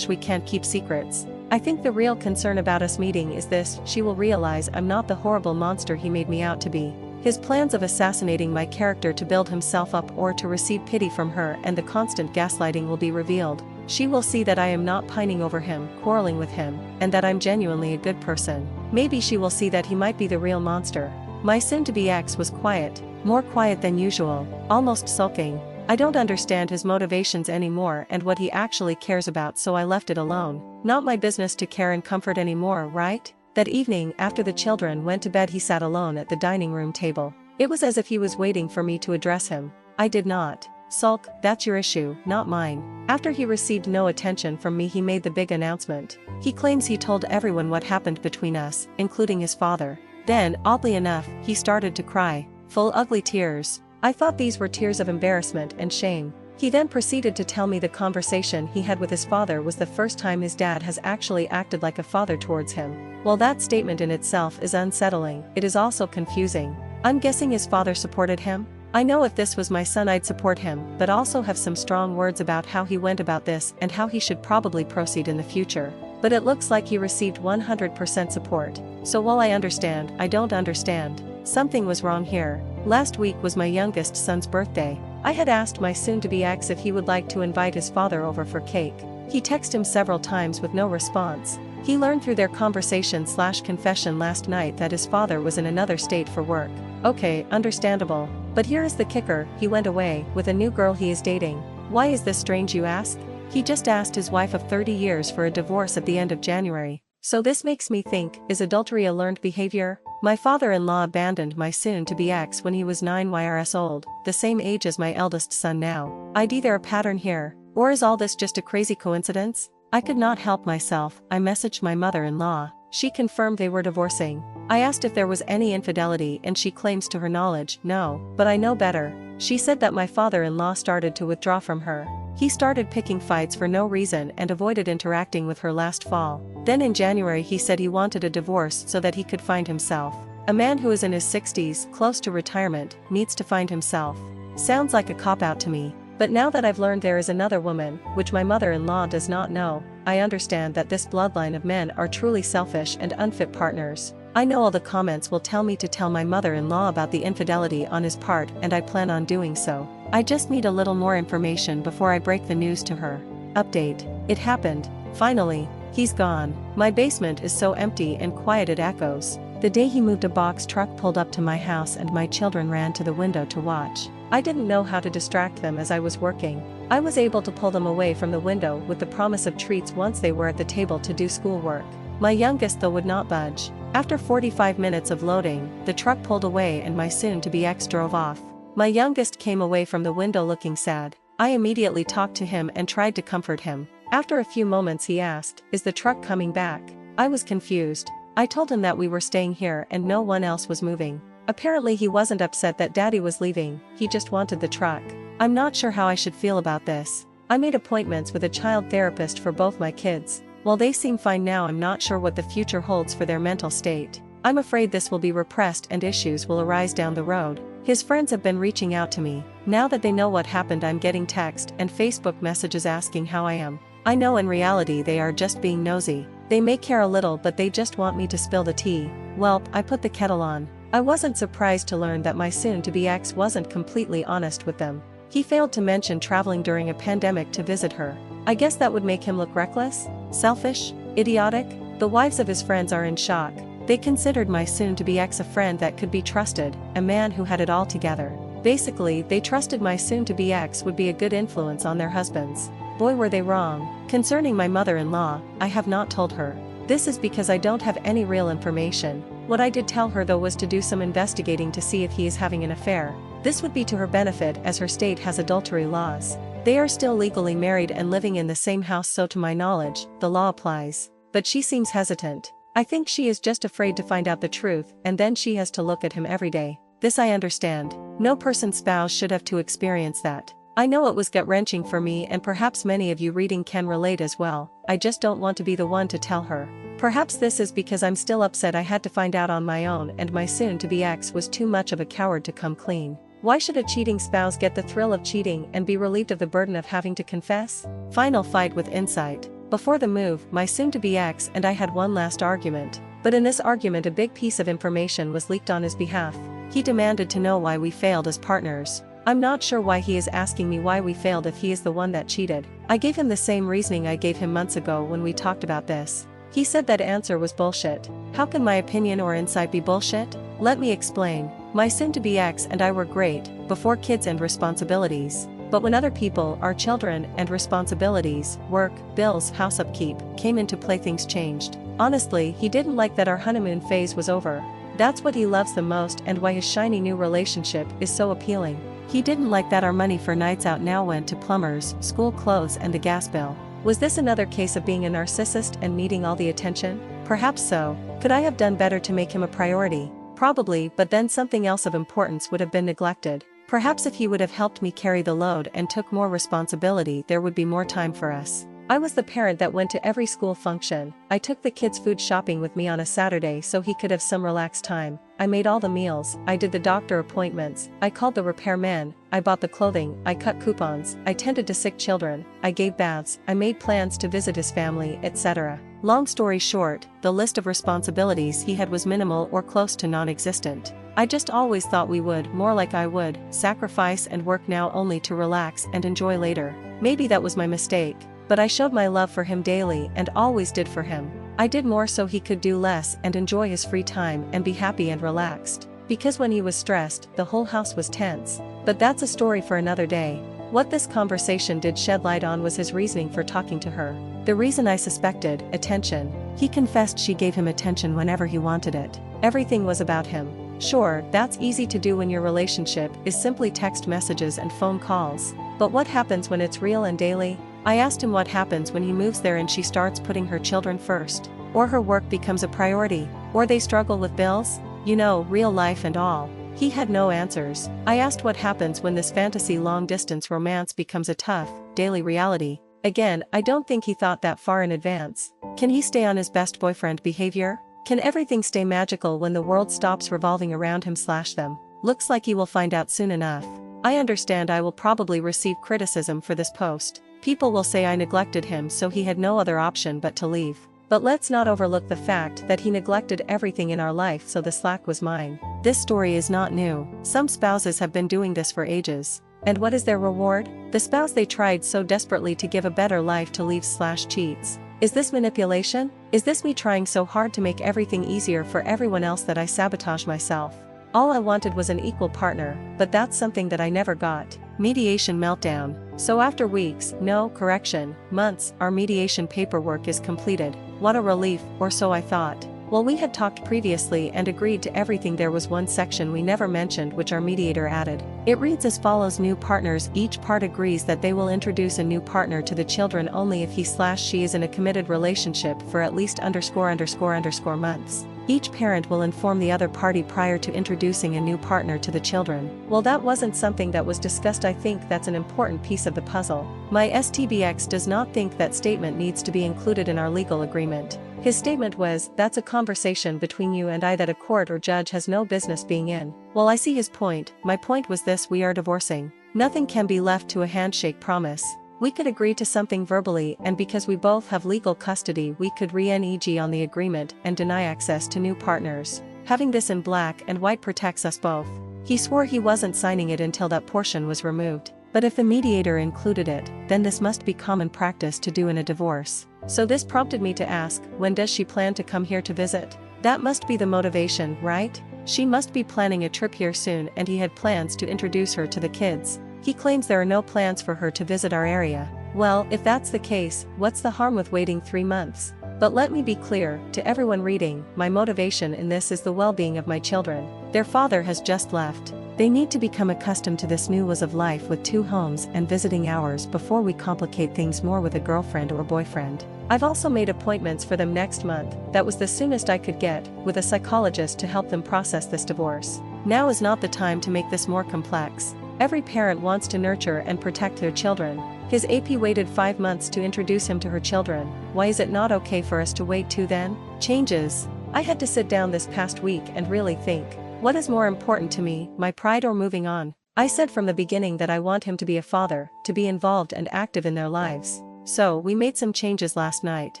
we can't keep secrets. I think the real concern about us meeting is this: she will realize I'm not the horrible monster he made me out to be. His plans of assassinating my character to build himself up or to receive pity from her and the constant gaslighting will be revealed. She will see that I am not pining over him, quarreling with him, and that I'm genuinely a good person. Maybe she will see that he might be the real monster. My soon-to-be ex was quiet, more quiet than usual, almost sulking. I don't understand his motivations anymore and what he actually cares about, so I left it alone. Not my business to care and comfort anymore, right? That evening, after the children went to bed, he sat alone at the dining room table. It was as if he was waiting for me to address him. I did not. Sulk, that's your issue, not mine. After he received no attention from me, he made the big announcement. He claims he told everyone what happened between us, including his father. Then, oddly enough, he started to cry, full ugly tears. I thought these were tears of embarrassment and shame. He then proceeded to tell me the conversation he had with his father was the first time his dad has actually acted like a father towards him. While that statement in itself is unsettling, it is also confusing. I'm guessing his father supported him? I know if this was my son I'd support him, but also have some strong words about how he went about this and how he should probably proceed in the future. But it looks like he received 100% support. So while I understand, I don't understand. Something was wrong here. Last week was my youngest son's birthday. I had asked my soon-to-be ex if he would like to invite his father over for cake. He texted him several times with no response. He learned through their conversation/confession last night that his father was in another state for work. Okay, understandable. But here is the kicker: he went away with a new girl he is dating. Why is this strange, you ask? He just asked his wife of 30 years for a divorce at the end of January. So this makes me think, is adultery a learned behavior? My father-in-law abandoned my soon-to-be ex when he was 9 years old, the same age as my eldest son now. I'd either a pattern here, or is all this just a crazy coincidence? I could not help myself. I messaged my mother-in-law. She confirmed they were divorcing. I asked if there was any infidelity and she claims to her knowledge, no, but I know better. She said that my father-in-law started to withdraw from her. He started picking fights for no reason and avoided interacting with her last fall. Then in January he said he wanted a divorce so that he could find himself. A man who is in his 60s, close to retirement, needs to find himself. Sounds like a cop-out to me. But now that I've learned there is another woman, which my mother-in-law does not know, I understand that this bloodline of men are truly selfish and unfit partners. I know all the comments will tell me to tell my mother-in-law about the infidelity on his part, and I plan on doing so. I just need a little more information before I break the news to her. Update. It happened. Finally. He's gone. My basement is so empty and quiet it echoes. The day he moved, a box truck pulled up to my house and my children ran to the window to watch. I didn't know how to distract them as I was working. I was able to pull them away from the window with the promise of treats once they were at the table to do schoolwork. My youngest though would not budge. After 45 minutes of loading, the truck pulled away and my soon-to-be ex drove off. My youngest came away from the window looking sad. I immediately talked to him and tried to comfort him. After a few moments he asked, "Is the truck coming back?" I was confused. I told him that we were staying here and no one else was moving. Apparently he wasn't upset that Daddy was leaving, he just wanted the truck. I'm not sure how I should feel about this. I made appointments with a child therapist for both my kids. While they seem fine now, I'm not sure what the future holds for their mental state. I'm afraid this will be repressed and issues will arise down the road. His friends have been reaching out to me. Now that they know what happened, I'm getting text and Facebook messages asking how I am. I know in reality they are just being nosy. They may care a little, but they just want me to spill the tea. Welp, I put the kettle on. I wasn't surprised to learn that my soon-to-be ex wasn't completely honest with them. He failed to mention traveling during a pandemic to visit her. I guess that would make him look reckless, selfish, idiotic. The wives of his friends are in shock. They considered my soon-to-be ex a friend that could be trusted, a man who had it all together. Basically, they trusted my soon-to-be ex would be a good influence on their husbands. Boy, were they wrong. Concerning my mother-in-law, I have not told her. This is because I don't have any real information. What I did tell her though was to do some investigating to see if he is having an affair. This would be to her benefit as her state has adultery laws. They are still legally married and living in the same house, so to my knowledge, the law applies. But she seems hesitant. I think she is just afraid to find out the truth, and then she has to look at him every day. This I understand. No person's spouse should have to experience that. I know it was gut-wrenching for me, and perhaps many of you reading can relate as well. I just don't want to be the one to tell her. Perhaps this is because I'm still upset I had to find out on my own and my soon-to-be ex was too much of a coward to come clean. Why should a cheating spouse get the thrill of cheating and be relieved of the burden of having to confess? Final fight with insight. Before the move, my soon-to-be ex and I had one last argument. But in this argument a big piece of information was leaked on his behalf. He demanded to know why we failed as partners. I'm not sure why he is asking me why we failed if he is the one that cheated. I gave him the same reasoning I gave him months ago when we talked about this. He said that answer was bullshit. How can my opinion or insight be bullshit? Let me explain. My soon-to-be ex and I were great, before kids and responsibilities. But when other people, our children, and responsibilities, work, bills, house upkeep, came into play, things changed. Honestly, he didn't like that our honeymoon phase was over. That's what he loves the most and why his shiny new relationship is so appealing. He didn't like that our money for nights out now went to plumbers, school clothes and the gas bill. Was this another case of being a narcissist and needing all the attention? Perhaps so. Could I have done better to make him a priority? Probably, but then something else of importance would have been neglected. Perhaps if he would have helped me carry the load and took more responsibility, there would be more time for us. I was the parent that went to every school function. I took the kids food shopping with me on a Saturday so he could have some relaxed time. I made all the meals, I did the doctor appointments, I called the repairman, I bought the clothing, I cut coupons, I tended to sick children, I gave baths, I made plans to visit his family, etc. Long story short, the list of responsibilities he had was minimal or close to non-existent. I just always thought we would, more like I would, sacrifice and work now only to relax and enjoy later. Maybe that was my mistake. But I showed my love for him daily and always did for him. I did more so he could do less and enjoy his free time and be happy and relaxed. Because when he was stressed, the whole house was tense. But that's a story for another day. What this conversation did shed light on was his reasoning for talking to her. The reason I suspected, attention. He confessed she gave him attention whenever he wanted it. Everything was about him. Sure, that's easy to do when your relationship is simply text messages and phone calls. But what happens when it's real and daily? I asked him what happens when he moves there and she starts putting her children first. Or her work becomes a priority. Or they struggle with bills. You know, real life and all. He had no answers. I asked what happens when this fantasy long-distance romance becomes a tough, daily reality. Again, I don't think he thought that far in advance. Can he stay on his best boyfriend behavior? Can everything stay magical when the world stops revolving around him/them? Looks like he will find out soon enough. I understand I will probably receive criticism for this post. People will say I neglected him so he had no other option but to leave. But let's not overlook the fact that he neglected everything in our life so the slack was mine. This story is not new. Some spouses have been doing this for ages. And what is their reward? The spouse they tried so desperately to give a better life to leaves/cheats. Is this manipulation? Is this me trying so hard to make everything easier for everyone else that I sabotage myself? All I wanted was an equal partner, but that's something that I never got. Mediation meltdown. So after weeks, no, correction, months, our mediation paperwork is completed. What a relief, or so I thought. Well, we had talked previously and agreed to everything. There was one section we never mentioned which our mediator added. It reads as follows: new partners, each part agrees that they will introduce a new partner to the children only if he/she is in a committed relationship for at least ____ months. Each parent will inform the other party prior to introducing a new partner to the children. Well, that wasn't something that was discussed. I think that's an important piece of the puzzle. My STBX does not think that statement needs to be included in our legal agreement. His statement was, that's a conversation between you and I that a court or judge has no business being in. Well, I see his point. My point was this: we are divorcing. Nothing can be left to a handshake promise. We could agree to something verbally, and because we both have legal custody we could renege on the agreement and deny access to new partners. Having this in black and white protects us both. He swore he wasn't signing it until that portion was removed. But if the mediator included it, then this must be common practice to do in a divorce. So this prompted me to ask, when does she plan to come here to visit? That must be the motivation, right? She must be planning a trip here soon, and he had plans to introduce her to the kids. He claims there are no plans for her to visit our area. Well, if that's the case, what's the harm with waiting 3 months? But let me be clear, to everyone reading, my motivation in this is the well-being of my children. Their father has just left. They need to become accustomed to this new ways of life with 2 homes and visiting hours before we complicate things more with a girlfriend or boyfriend. I've also made appointments for them next month. That was the soonest I could get, with a psychologist to help them process this divorce. Now is not the time to make this more complex. Every parent wants to nurture and protect their children. His AP waited 5 months to introduce him to her children. Why is it not okay for us to wait too then? Changes. I had to sit down this past week and really think. What is more important to me, my pride or moving on? I said from the beginning that I want him to be a father, to be involved and active in their lives. So we made some changes last night.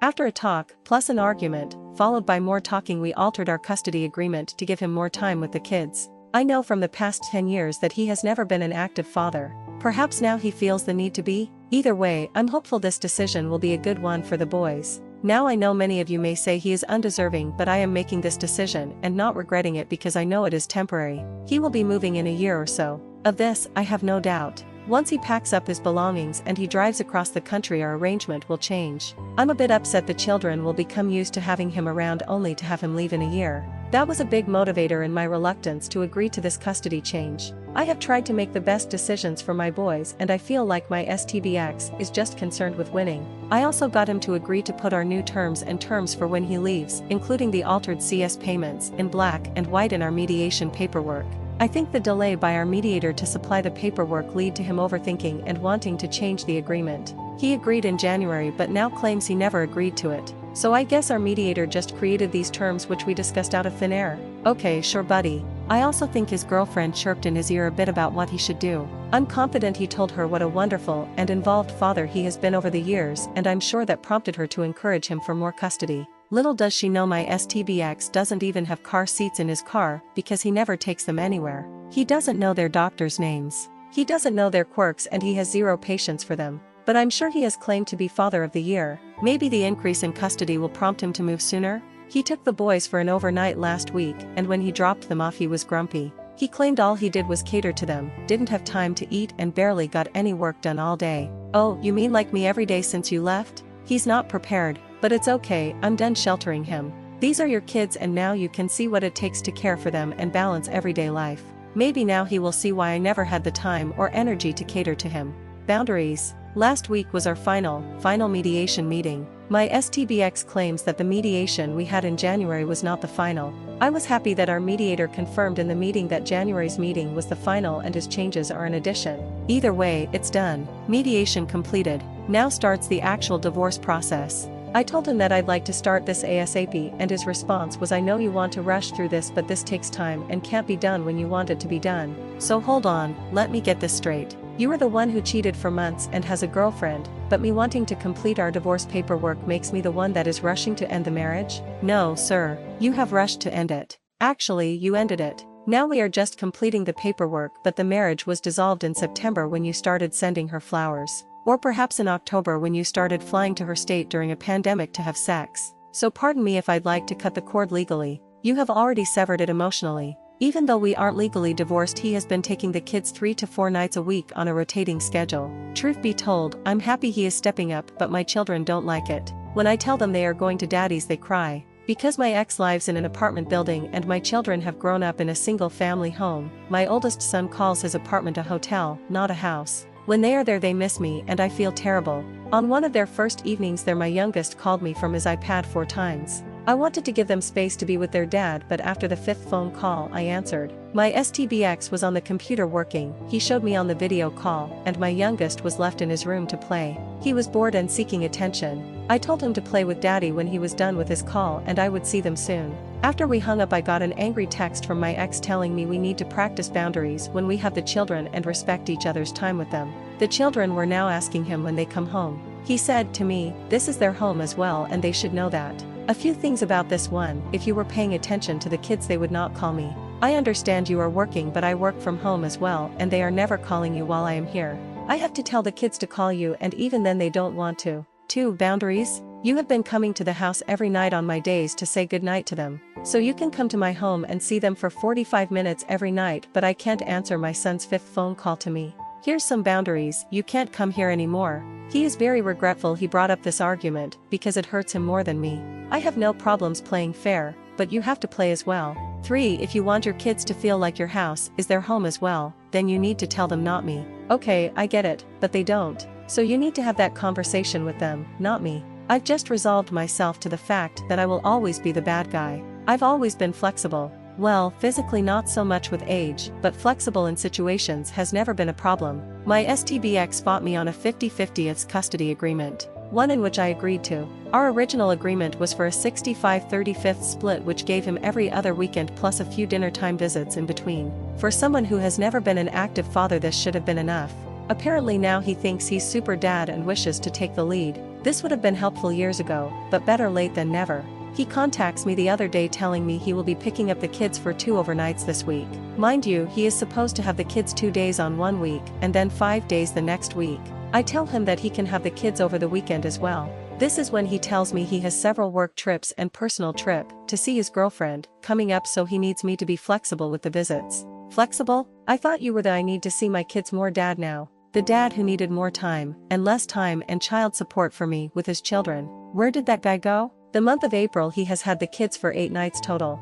After a talk, plus an argument, followed by more talking, we altered our custody agreement to give him more time with the kids. I know from the past 10 years that he has never been an active father. Perhaps now he feels the need to be. Either way, I'm hopeful this decision will be a good one for the boys. Now I know many of you may say he is undeserving, but I am making this decision and not regretting it because I know it is temporary. He will be moving in a year or so. Of this, I have no doubt. Once he packs up his belongings and he drives across the country, our arrangement will change. I'm a bit upset the children will become used to having him around only to have him leave in a year. That was a big motivator in my reluctance to agree to this custody change. I have tried to make the best decisions for my boys, and I feel like my STBX is just concerned with winning. I also got him to agree to put our new terms for when he leaves, including the altered CS payments, in black and white in our mediation paperwork. I think the delay by our mediator to supply the paperwork led to him overthinking and wanting to change the agreement. He agreed in January but now claims he never agreed to it. So I guess our mediator just created these terms which we discussed out of thin air. Okay, sure buddy. I also think his girlfriend chirped in his ear a bit about what he should do. I'm confident he told her what a wonderful and involved father he has been over the years, and I'm sure that prompted her to encourage him for more custody. Little does she know my STBX doesn't even have car seats in his car because he never takes them anywhere. He doesn't know their doctors' names. He doesn't know their quirks, and he has zero patience for them. But I'm sure he has claimed to be father of the year. Maybe the increase in custody will prompt him to move sooner? He took the boys for an overnight last week, and when he dropped them off he was grumpy. He claimed all he did was cater to them, didn't have time to eat, and barely got any work done all day. Oh, you mean like me every day since you left? He's not prepared, but it's okay, I'm done sheltering him. These are your kids, and now you can see what it takes to care for them and balance everyday life. Maybe now he will see why I never had the time or energy to cater to him. Boundaries. Last week was our final mediation meeting. My STBX claims that the mediation we had in January was not the final. I was happy that our mediator confirmed in the meeting that January's meeting was the final and his changes are an addition. Either way, it's done. Mediation completed. Now starts the actual divorce process. I told him that I'd like to start this ASAP, and his response was, I know you want to rush through this, but this takes time and can't be done when you want it to be done. So hold on, let me get this straight. You are the one who cheated for months and has a girlfriend, but me wanting to complete our divorce paperwork makes me the one that is rushing to end the marriage? No, sir. You have rushed to end it. Actually, you ended it. Now we are just completing the paperwork, but the marriage was dissolved in September when you started sending her flowers. Or perhaps in October when you started flying to her state during a pandemic to have sex. So pardon me if I'd like to cut the cord legally. You have already severed it emotionally. Even though we aren't legally divorced, he has been taking the kids 3 to 4 nights a week on a rotating schedule. Truth be told, I'm happy he is stepping up, but my children don't like it. When I tell them they are going to daddy's, they cry. Because my ex lives in an apartment building and my children have grown up in a single-family home, my oldest son calls his apartment a hotel, not a house. When they are there they miss me and I feel terrible. On one of their first evenings there, my youngest called me from his iPad 4 times. I wanted to give them space to be with their dad, but after the 5th phone call I answered. My STBX was on the computer working, he showed me on the video call, and my youngest was left in his room to play. He was bored and seeking attention. I told him to play with daddy when he was done with his call and I would see them soon. After we hung up I got an angry text from my ex telling me we need to practice boundaries when we have the children and respect each other's time with them. The children were now asking him when they come home. He said to me, this is their home as well and they should know that. A few things about this one: if you were paying attention to the kids they would not call me. I understand you are working, but I work from home as well, and they are never calling you while I am here. I have to tell the kids to call you, and even then they don't want to. 2. Boundaries. You have been coming to the house every night on my days to say goodnight to them. So you can come to my home and see them for 45 minutes every night, but I can't answer my son's 5th phone call to me. Here's some boundaries: you can't come here anymore. He is very regretful he brought up this argument, because it hurts him more than me. I have no problems playing fair, but you have to play as well. 3. If you want your kids to feel like your house is their home as well, then you need to tell them, not me. Okay, I get it, but they don't. So you need to have that conversation with them, not me. I've just resolved myself to the fact that I will always be the bad guy. I've always been flexible. Well, physically not so much with age, but flexible in situations has never been a problem. My STBX fought me on a 50-50 custody agreement, one in which I agreed to. Our original agreement was for a 65-35 split, which gave him every other weekend plus a few dinner time visits in between. For someone who has never been an active father, this should have been enough. Apparently now he thinks he's super dad and wishes to take the lead. This would have been helpful years ago, but better late than never. He contacts me the other day telling me he will be picking up the kids for 2 overnights this week. Mind you, he is supposed to have the kids 2 days on one week, and then 5 days the next week. I tell him that he can have the kids over the weekend as well. This is when he tells me he has several work trips and personal trip to see his girlfriend coming up, so he needs me to be flexible with the visits. Flexible? I thought you were the I need to see my kids more dad now. The dad who needed more time and less time and child support for me with his children. Where did that guy go? The month of April he has had the kids for 8 nights total.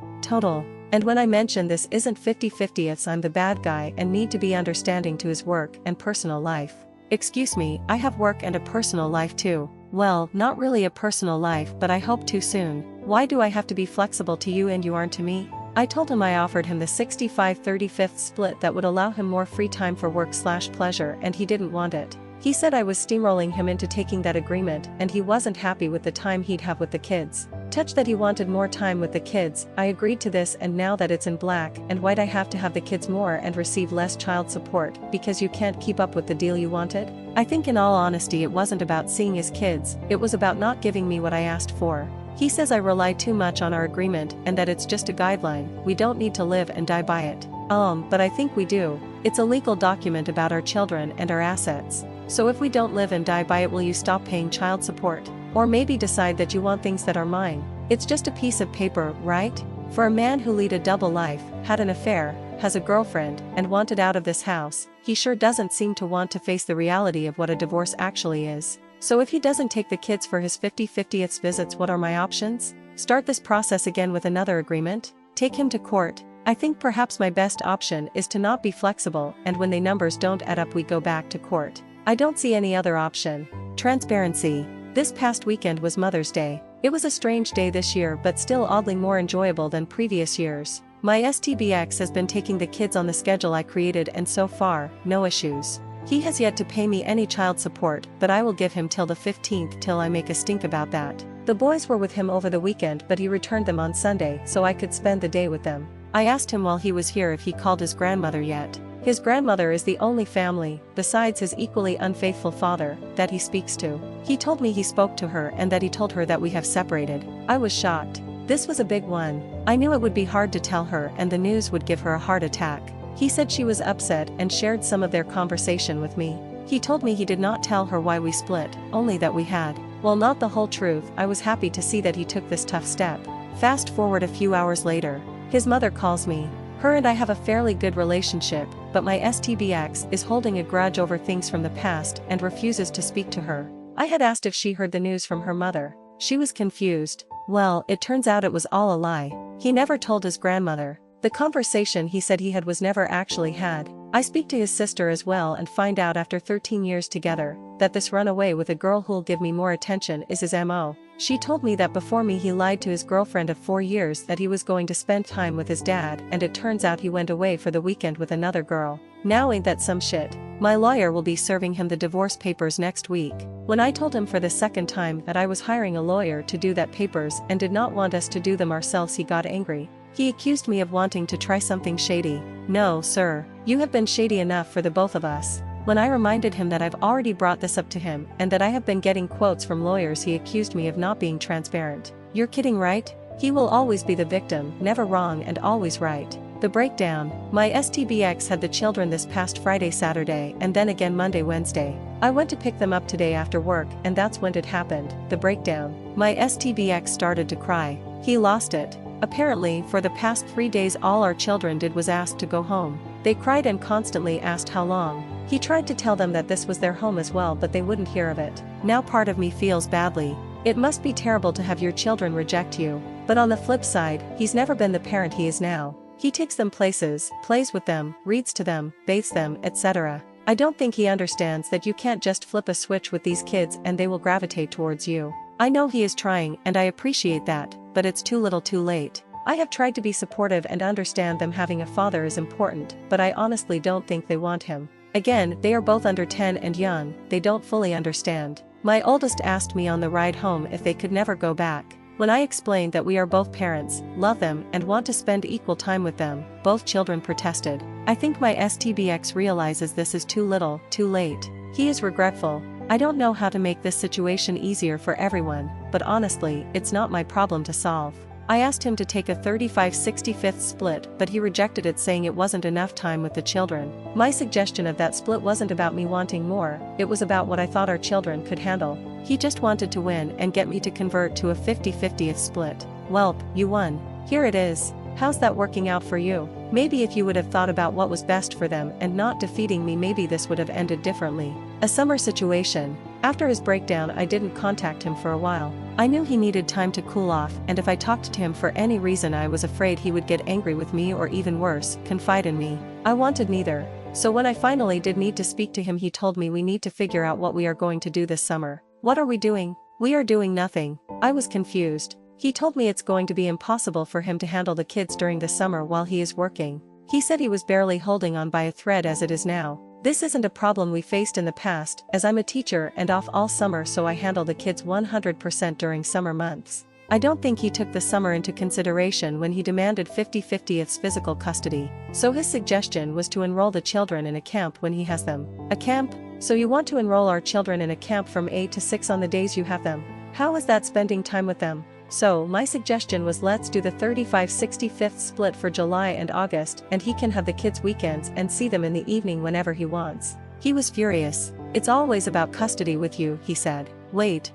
And when I mention this isn't 50-50, I'm the bad guy and need to be understanding to his work and personal life. Excuse me, I have work and a personal life too. Well, not really a personal life, but I hope too soon. Why do I have to be flexible to you and you aren't to me? I told him I offered him the 65-35 split that would allow him more free time for work/pleasure, and he didn't want it. He said I was steamrolling him into taking that agreement, and he wasn't happy with the time he'd have with the kids. Touched that he wanted more time with the kids. I agreed to this, and now that it's in black and white, I have to have the kids more and receive less child support because you can't keep up with the deal you wanted. I think in all honesty it wasn't about seeing his kids, it was about not giving me what I asked for. He says I rely too much on our agreement and that it's just a guideline, we don't need to live and die by it. But I think we do. It's a legal document about our children and our assets. So if we don't live and die by it, will you stop paying child support? Or maybe decide that you want things that are mine? It's just a piece of paper, right? For a man who lead a double life, had an affair, has a girlfriend, and wanted out of this house, he sure doesn't seem to want to face the reality of what a divorce actually is. So if he doesn't take the kids for his 50-50 visits, what are my options? Start this process again with another agreement? Take him to court? I think perhaps my best option is to not be flexible, and when the numbers don't add up we go back to court. I don't see any other option. Transparency. This past weekend was Mother's Day. It was a strange day this year, but still oddly more enjoyable than previous years. My STBX has been taking the kids on the schedule I created, and so far, no issues. He has yet to pay me any child support, but I will give him till the 15th till I make a stink about that. The boys were with him over the weekend, but he returned them on Sunday so I could spend the day with them. I asked him while he was here if he called his grandmother yet. His grandmother is the only family, besides his equally unfaithful father, that he speaks to. He told me he spoke to her and that he told her that we have separated. I was shocked. This was a big one. I knew it would be hard to tell her and the news would give her a heart attack. He said she was upset and shared some of their conversation with me. He told me he did not tell her why we split, only that we had. Well, not the whole truth. I was happy to see that he took this tough step. Fast forward a few hours later. His mother calls me. Her and I have a fairly good relationship, but my STBX is holding a grudge over things from the past and refuses to speak to her. I had asked if she heard the news from her mother. She was confused. Well, it turns out it was all a lie. He never told his grandmother. The conversation he said he had was never actually had. I speak to his sister as well and find out after 13 years together that this runaway with a girl who'll give me more attention is his MO. She told me that before me he lied to his girlfriend of 4 years that he was going to spend time with his dad, and it turns out he went away for the weekend with another girl. Now ain't that some shit? My lawyer will be serving him the divorce papers next week. When I told him for the second time that I was hiring a lawyer to do that papers and did not want us to do them ourselves, he got angry. He accused me of wanting to try something shady. No, sir, you have been shady enough for the both of us. When I reminded him that I've already brought this up to him and that I have been getting quotes from lawyers, he accused me of not being transparent. You're kidding, right? He will always be the victim, never wrong and always right. The breakdown: my STBX had the children this past Friday, Saturday, and then again Monday, Wednesday. I went to pick them up today after work, and that's when it happened. The breakdown: my STBX started to cry. He lost it. Apparently, for the past 3 days all our children did was ask to go home. They cried and constantly asked how long. He tried to tell them that this was their home as well, but they wouldn't hear of it. Now part of me feels badly. It must be terrible to have your children reject you. But on the flip side, he's never been the parent he is now. He takes them places, plays with them, reads to them, bathes them, etc. I don't think he understands that you can't just flip a switch with these kids and they will gravitate towards you. I know he is trying and I appreciate that, but it's too little too late. I have tried to be supportive and understand them having a father is important, but I honestly don't think they want him. Again, they are both under 10 and young, they don't fully understand. My oldest asked me on the ride home if they could never go back. When I explained that we are both parents, love them, and want to spend equal time with them, both children protested. I think my STBX realizes this is too little, too late. He is regretful. I don't know how to make this situation easier for everyone, but honestly, it's not my problem to solve. I asked him to take a 35/65 split, but he rejected it, saying it wasn't enough time with the children. My suggestion of that split wasn't about me wanting more, it was about what I thought our children could handle. He just wanted to win and get me to convert to a 50/50 split. Welp, you won. Here it is. How's that working out for you? Maybe if you would have thought about what was best for them and not defeating me, maybe this would have ended differently. A summer situation. After his breakdown, I didn't contact him for a while. I knew he needed time to cool off, and if I talked to him for any reason I was afraid he would get angry with me or even worse, confide in me. I wanted neither. So when I finally did need to speak to him, he told me we need to figure out what we are going to do this summer. What are we doing? We are doing nothing. I was confused. He told me it's going to be impossible for him to handle the kids during the summer while he is working. He said he was barely holding on by a thread as it is now. This isn't a problem we faced in the past, as I'm a teacher and off all summer, so I handle the kids 100% during summer months. I don't think he took the summer into consideration when he demanded 50/50 physical custody, so his suggestion was to enroll the children in a camp when he has them. A camp? So you want to enroll our children in a camp from 8 to 6 on the days you have them? How is that spending time with them? So my suggestion was, let's do the 35/65 split for July and August, and he can have the kids weekends and see them in the evening whenever he wants. He was furious. It's always about custody with you, he said. Wait.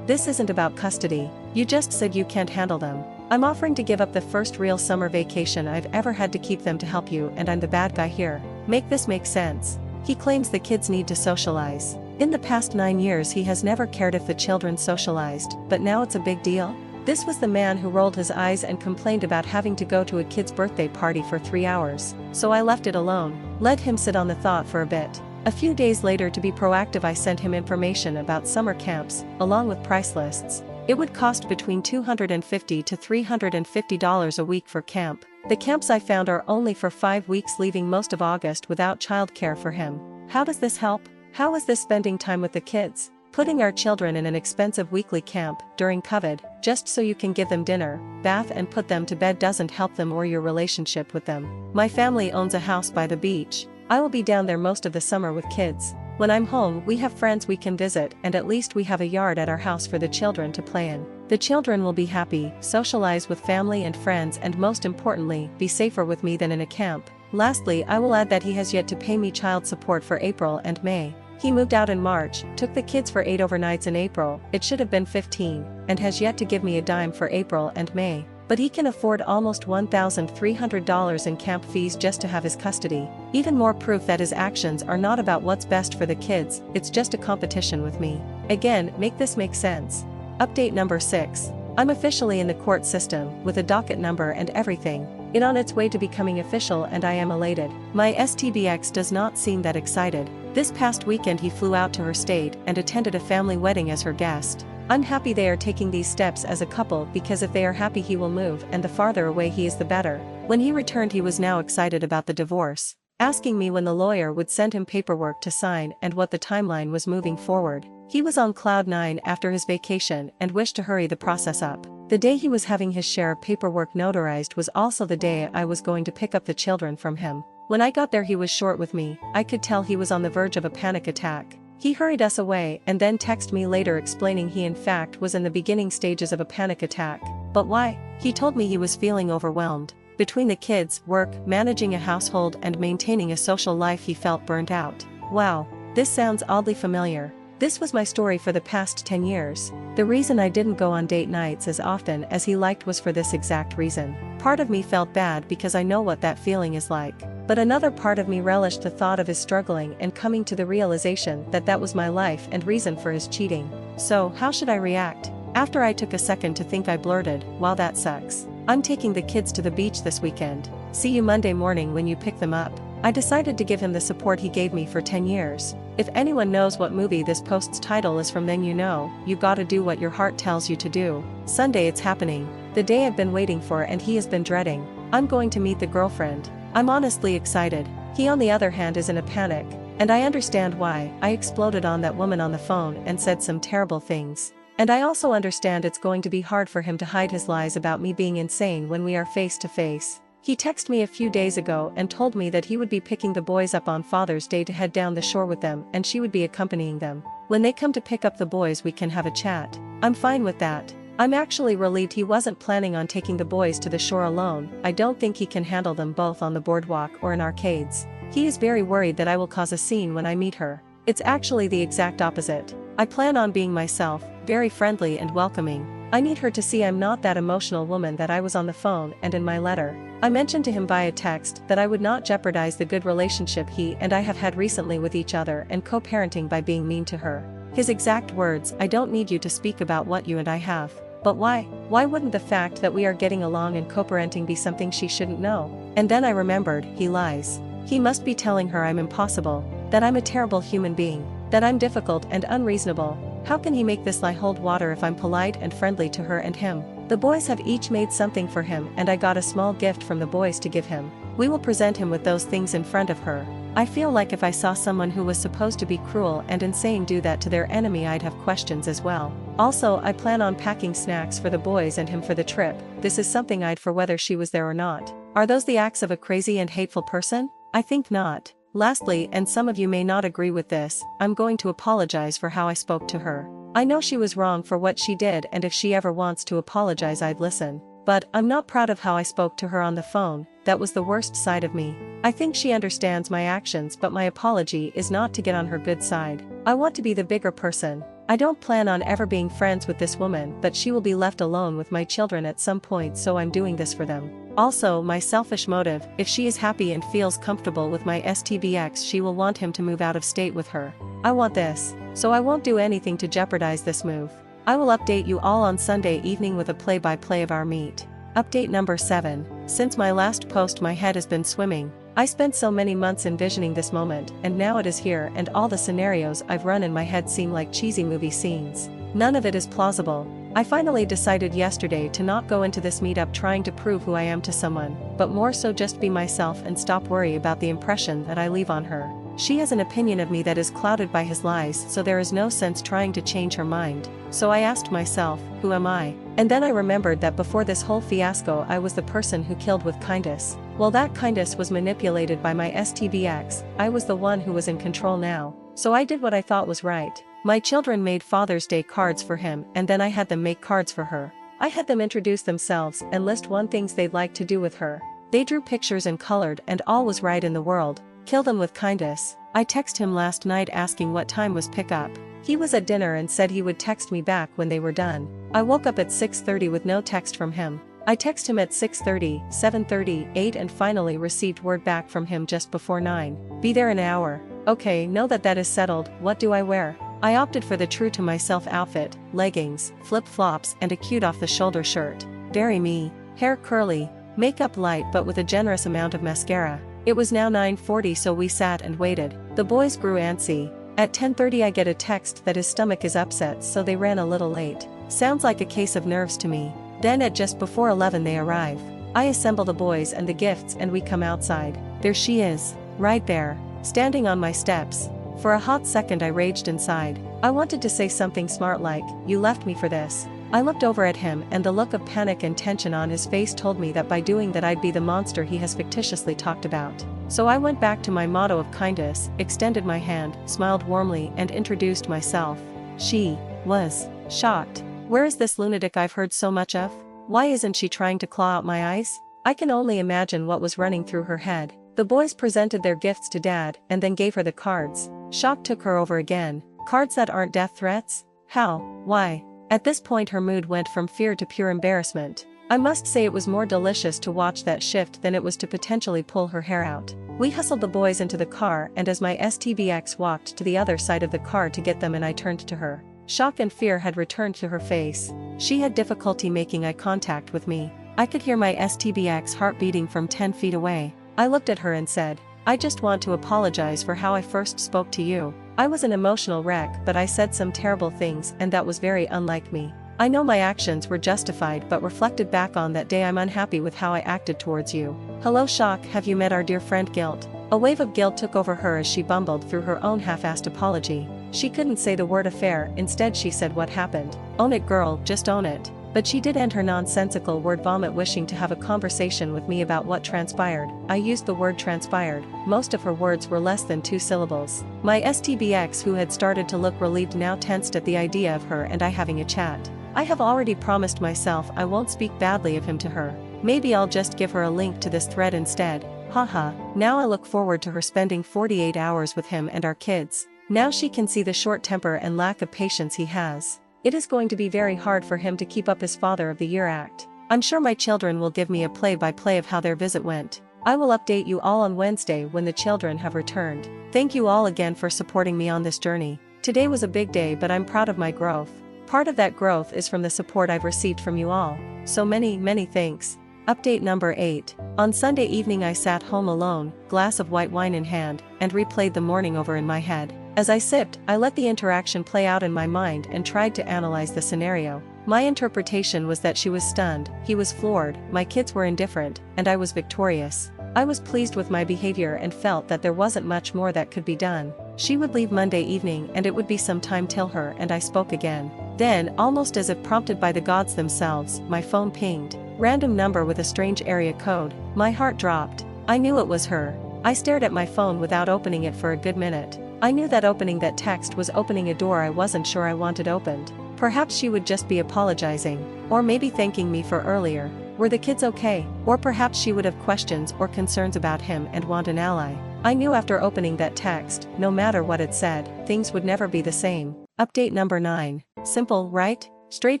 This isn't about custody. You just said you can't handle them. I'm offering to give up the first real summer vacation I've ever had to keep them to help you, and I'm the bad guy here. Make this make sense. He claims the kids need to socialize. In the past 9 years he has never cared if the children socialized, but now it's a big deal? This was the man who rolled his eyes and complained about having to go to a kid's birthday party for 3 hours. So I left it alone, let him sit on the thought for a bit. A few days later, to be proactive, I sent him information about summer camps, along with price lists. It would cost between $250 to $350 a week for camp. The camps I found are only for 5 weeks, leaving most of August without childcare for him. How does this help? How is this spending time with the kids? Putting our children in an expensive weekly camp during COVID, just so you can give them dinner, bath and put them to bed, doesn't help them or your relationship with them. My family owns a house by the beach. I will be down there most of the summer with kids. When I'm home, we have friends we can visit, and at least we have a yard at our house for the children to play in. The children will be happy, socialize with family and friends, and most importantly, be safer with me than in a camp. Lastly, I will add that he has yet to pay me child support for April and May. He moved out in March, took the kids for 8 overnights in April, it should have been 15, and has yet to give me a dime for April and May. But he can afford almost $1,300 in camp fees just to have his custody. Even more proof that his actions are not about what's best for the kids, it's just a competition with me. Again, make this make sense. Update number 6. I'm officially in the court system, with a docket number and everything. It's on its way to becoming official and I am elated. My STBX does not seem that excited. This past weekend he flew out to her state and attended a family wedding as her guest. I'm happy they are taking these steps as a couple, because if they are happy he will move, and the farther away he is the better. When he returned he was now excited about the divorce, asking me when the lawyer would send him paperwork to sign and what the timeline was moving forward. He was on cloud 9 after his vacation and wished to hurry the process up. The day he was having his share of paperwork notarized was also the day I was going to pick up the children from him. When I got there he was short with me. I could tell he was on the verge of a panic attack. He hurried us away and then texted me later explaining he in fact was in the beginning stages of a panic attack. But why? He told me he was feeling overwhelmed. Between the kids, work, managing a household and maintaining a social life he felt burnt out. Wow, this sounds oddly familiar. This was my story for the past 10 years. The reason I didn't go on date nights as often as he liked was for this exact reason. Part of me felt bad because I know what that feeling is like. But another part of me relished the thought of his struggling and coming to the realization that that was my life and reason for his cheating. So, how should I react? After I took a second to think, I blurted, "Wow, that sucks. I'm taking the kids to the beach this weekend. See you Monday morning when you pick them up." I decided to give him the support he gave me for 10 years. If anyone knows what movie this post's title is from, then you know, you gotta do what your heart tells you to do. Sunday, it's happening. The day I've been waiting for and he has been dreading. I'm going to meet the girlfriend. I'm honestly excited. He, on the other hand, is in a panic. And I understand why. I exploded on that woman on the phone and said some terrible things. And I also understand it's going to be hard for him to hide his lies about me being insane when we are face to face. He texted me a few days ago and told me that he would be picking the boys up on Father's Day to head down the shore with them, and she would be accompanying them. When they come to pick up the boys, we can have a chat. I'm fine with that. I'm actually relieved he wasn't planning on taking the boys to the shore alone. I don't think he can handle them both on the boardwalk or in arcades. He is very worried that I will cause a scene when I meet her. It's actually the exact opposite. I plan on being myself, very friendly and welcoming. I need her to see I'm not that emotional woman that I was on the phone and in my letter. I mentioned to him via text that I would not jeopardize the good relationship he and I have had recently with each other and co-parenting by being mean to her. His exact words, "I don't need you to speak about what you and I have." But why? Why wouldn't the fact that we are getting along and co-parenting be something she shouldn't know? And then I remembered, he lies. He must be telling her I'm impossible, that I'm a terrible human being, that I'm difficult and unreasonable. How can he make this lie hold water if I'm polite and friendly to her and him? The boys have each made something for him, and I got a small gift from the boys to give him. We will present him with those things in front of her. I feel like if I saw someone who was supposed to be cruel and insane do that to their enemy, I'd have questions as well. Also, I plan on packing snacks for the boys and him for the trip. This is something I'd for whether she was there or not. Are those the acts of a crazy and hateful person? I think not. Lastly, and some of you may not agree with this, I'm going to apologize for how I spoke to her. I know she was wrong for what she did, and if she ever wants to apologize, I'd listen. But I'm not proud of how I spoke to her on the phone. That was the worst side of me. I think she understands my actions, but my apology is not to get on her good side. I want to be the bigger person. I don't plan on ever being friends with this woman, but she will be left alone with my children at some point, so I'm doing this for them. Also, my selfish motive, if she is happy and feels comfortable with my STBX, she will want him to move out of state with her. I want this, so I won't do anything to jeopardize this move. I will update you all on Sunday evening with a play-by-play of our meet. Update number 7. Since my last post, my head has been swimming. I spent so many months envisioning this moment, and now it is here, and all the scenarios I've run in my head seem like cheesy movie scenes. None of it is plausible. I finally decided yesterday to not go into this meetup trying to prove who I am to someone, but more so just be myself and stop worry about the impression that I leave on her. She has an opinion of me that is clouded by his lies, so there is no sense trying to change her mind. So I asked myself, who am I? And then I remembered that before this whole fiasco I was the person who killed with kindness. Well, that kindness was manipulated by my STBX. I was the one who was in control now. So I did what I thought was right. My children made Father's Day cards for him, and then I had them make cards for her. I had them introduce themselves and list things they'd like to do with her. They drew pictures and colored, and all was right in the world. Kill them with kindness. I texted him last night asking what time was pickup. He was at dinner and said he would text me back when they were done. I woke up at 6:30 with no text from him. I texted him at 6:30, 7:30, 8 and finally received word back from him just before 9. Be there in an hour. Okay, know that is settled. What do I wear? I opted for the true to myself outfit, leggings, flip-flops and a cute off-the-shoulder shirt. Very me. Hair curly, makeup light but with a generous amount of mascara. It was now 9:40, so we sat and waited. The boys grew antsy. At 10:30 I get a text that his stomach is upset, so they ran a little late. Sounds like a case of nerves to me. Then at just before 11 they arrive. I assemble the boys and the gifts and we come outside. There she is, right there, standing on my steps. For a hot second I raged inside. I wanted to say something smart like, "You left me for this." I looked over at him and the look of panic and tension on his face told me that by doing that I'd be the monster he has fictitiously talked about. So I went back to my motto of kindness, extended my hand, smiled warmly and introduced myself. She was shocked. Where is this lunatic I've heard so much of? Why isn't she trying to claw out my eyes? I can only imagine what was running through her head. The boys presented their gifts to Dad and then gave her the cards. Shock took her over again. Cards that aren't death threats? How? Why? At this point her mood went from fear to pure embarrassment. I must say it was more delicious to watch that shift than it was to potentially pull her hair out. We hustled the boys into the car, and as my STBX walked to the other side of the car to get them and I turned to her. Shock and fear had returned to her face. She had difficulty making eye contact with me. I could hear my STBX heart beating from 10 feet away. I looked at her and said, "I just want to apologize for how I first spoke to you. I was an emotional wreck, but I said some terrible things and that was very unlike me. I know my actions were justified, but reflected back on that day I'm unhappy with how I acted towards you. Hello Shock, have you met our dear friend Guilt?" A wave of guilt took over her as she bumbled through her own half-assed apology. She couldn't say the word affair, instead she said what happened. Own it girl, just own it. But she did end her nonsensical word vomit wishing to have a conversation with me about what transpired. I used the word transpired. Most of her words were less than 2 syllables. My STBX, who had started to look relieved, now tensed at the idea of her and I having a chat. I have already promised myself I won't speak badly of him to her. Maybe I'll just give her a link to this thread instead. Haha, now I look forward to her spending 48 hours with him and our kids. Now she can see the short temper and lack of patience he has. It is going to be very hard for him to keep up his Father of the Year act. I'm sure my children will give me a play-by-play of how their visit went. I will update you all on Wednesday when the children have returned. Thank you all again for supporting me on this journey. Today was a big day, but I'm proud of my growth. Part of that growth is from the support I've received from you all. So many thanks. Update number 8. On Sunday evening I sat home alone, glass of white wine in hand, and replayed the morning over in my head. As I sipped, I let the interaction play out in my mind and tried to analyze the scenario. My interpretation was that she was stunned, he was floored, my kids were indifferent, and I was victorious. I was pleased with my behavior and felt that there wasn't much more that could be done. She would leave Monday evening and it would be some time till her and I spoke again. Then, almost as if prompted by the gods themselves, my phone pinged. Random number with a strange area code. My heart dropped. I knew it was her. I stared at my phone without opening it for a good minute. I knew that opening that text was opening a door I wasn't sure I wanted opened. Perhaps she would just be apologizing. Or maybe thanking me for earlier. Were the kids okay? Or perhaps she would have questions or concerns about him and want an ally. I knew after opening that text, no matter what it said, things would never be the same. Update number 9. Simple, right? Straight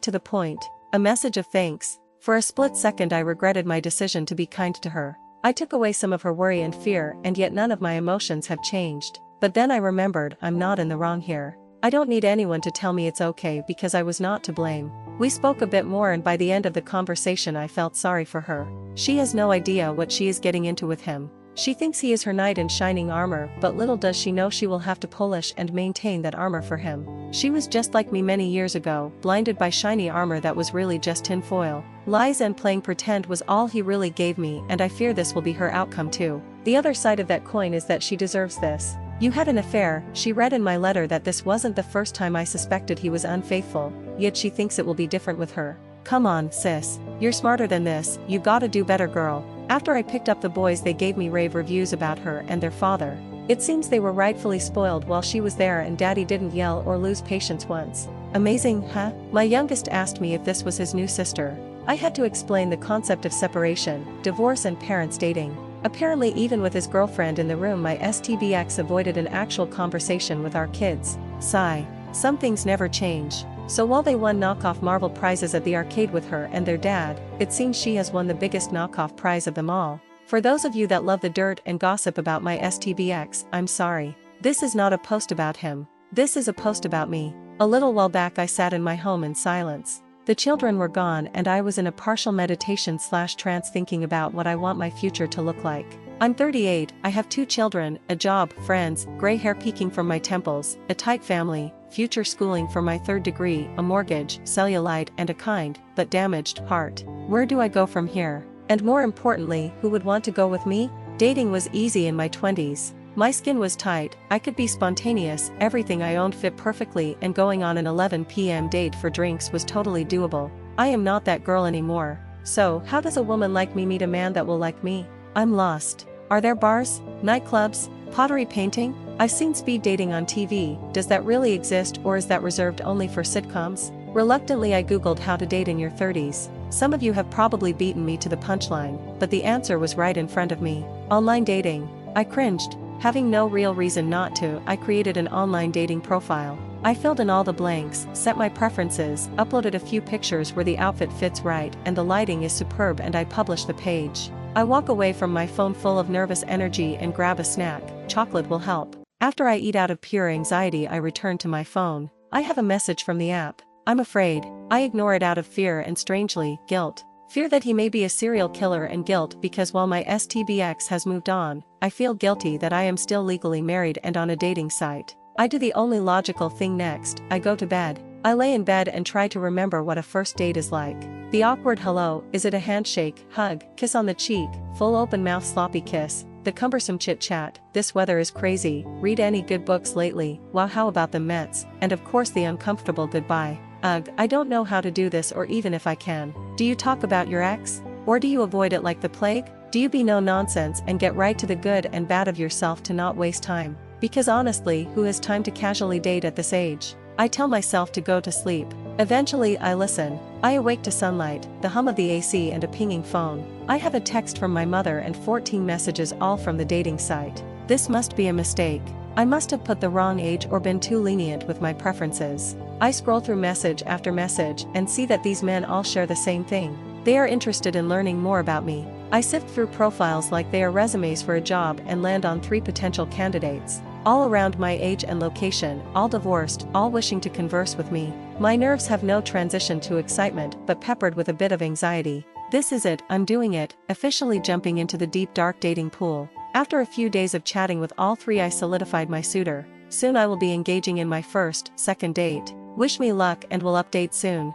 to the point. A message of thanks. For a split second I regretted my decision to be kind to her. I took away some of her worry and fear, and yet none of my emotions have changed. But then I remembered I'm not in the wrong here. I don't need anyone to tell me it's okay because I was not to blame. We spoke a bit more and by the end of the conversation I felt sorry for her. She has no idea what she is getting into with him. She thinks he is her knight in shining armor, but little does she know she will have to polish and maintain that armor for him. She was just like me many years ago, blinded by shiny armor that was really just tinfoil. Lies and playing pretend was all he really gave me, and I fear this will be her outcome too. The other side of that coin is that she deserves this. You had an affair. She read in my letter that this wasn't the first time I suspected he was unfaithful, yet she thinks it will be different with her. Come on, sis. You're smarter than this, you gotta do better girl. After I picked up the boys they gave me rave reviews about her and their father. It seems they were rightfully spoiled while she was there and daddy didn't yell or lose patience once. Amazing, huh? My youngest asked me if this was his new sister. I had to explain the concept of separation, divorce and parents dating. Apparently even with his girlfriend in the room my STBX avoided an actual conversation with our kids. Sigh. Some things never change. So while they won knockoff Marvel prizes at the arcade with her and their dad, it seems she has won the biggest knockoff prize of them all. For those of you that love the dirt and gossip about my STBX, I'm sorry. This is not a post about him. This is a post about me. A little while back I sat in my home in silence. The children were gone and I was in a partial meditation/trance thinking about what I want my future to look like. I'm 38, I have 2 children, a job, friends, gray hair peeking from my temples, a tight family, future schooling for my 3rd degree, a mortgage, cellulite and a kind, but damaged, heart. Where do I go from here? And more importantly, who would want to go with me? Dating was easy in my 20s. My skin was tight, I could be spontaneous, everything I owned fit perfectly and going on an 11 p.m. date for drinks was totally doable. I am not that girl anymore. So, how does a woman like me meet a man that will like me? I'm lost. Are there bars, nightclubs, pottery painting? I've seen speed dating on TV, does that really exist or is that reserved only for sitcoms? Reluctantly I googled how to date in your 30s. Some of you have probably beaten me to the punchline, but the answer was right in front of me. Online dating. I cringed. Having no real reason not to, I created an online dating profile. I filled in all the blanks, set my preferences, uploaded a few pictures where the outfit fits right and the lighting is superb, and I publish the page. I walk away from my phone full of nervous energy and grab a snack. Chocolate will help. After I eat out of pure anxiety, I return to my phone. I have a message from the app. I'm afraid. I ignore it out of fear and, strangely, guilt. Fear that he may be a serial killer, and guilt because while my STBX has moved on, I feel guilty that I am still legally married and on a dating site. I do the only logical thing next. I go to bed. I lay in bed and try to remember what a first date is like. The awkward hello, is it a handshake, hug, kiss on the cheek, full open mouth sloppy kiss, the cumbersome chit-chat, this weather is crazy, read any good books lately, wow how about the Mets, and of course the uncomfortable goodbye. Ugh, I don't know how to do this, or even if I can. Do you talk about your ex? Or do you avoid it like the plague? Do you be no nonsense and get right to the good and bad of yourself to not waste time? Because honestly, who has time to casually date at this age? I tell myself to go to sleep. Eventually I listen. I awake to sunlight, the hum of the AC and a pinging phone. I have a text from my mother and 14 messages, all from the dating site. This must be a mistake. I must have put the wrong age or been too lenient with my preferences. I scroll through message after message and see that these men all share the same thing. They are interested in learning more about me. I sift through profiles like they are resumes for a job and land on 3 potential candidates. All around my age and location, all divorced, all wishing to converse with me. My nerves have no transition to excitement, but peppered with a bit of anxiety. This is it, I'm doing it, officially jumping into the deep dark dating pool. After a few days of chatting with all 3, I solidified my suitor. Soon I will be engaging in my first, second date. Wish me luck and will update soon.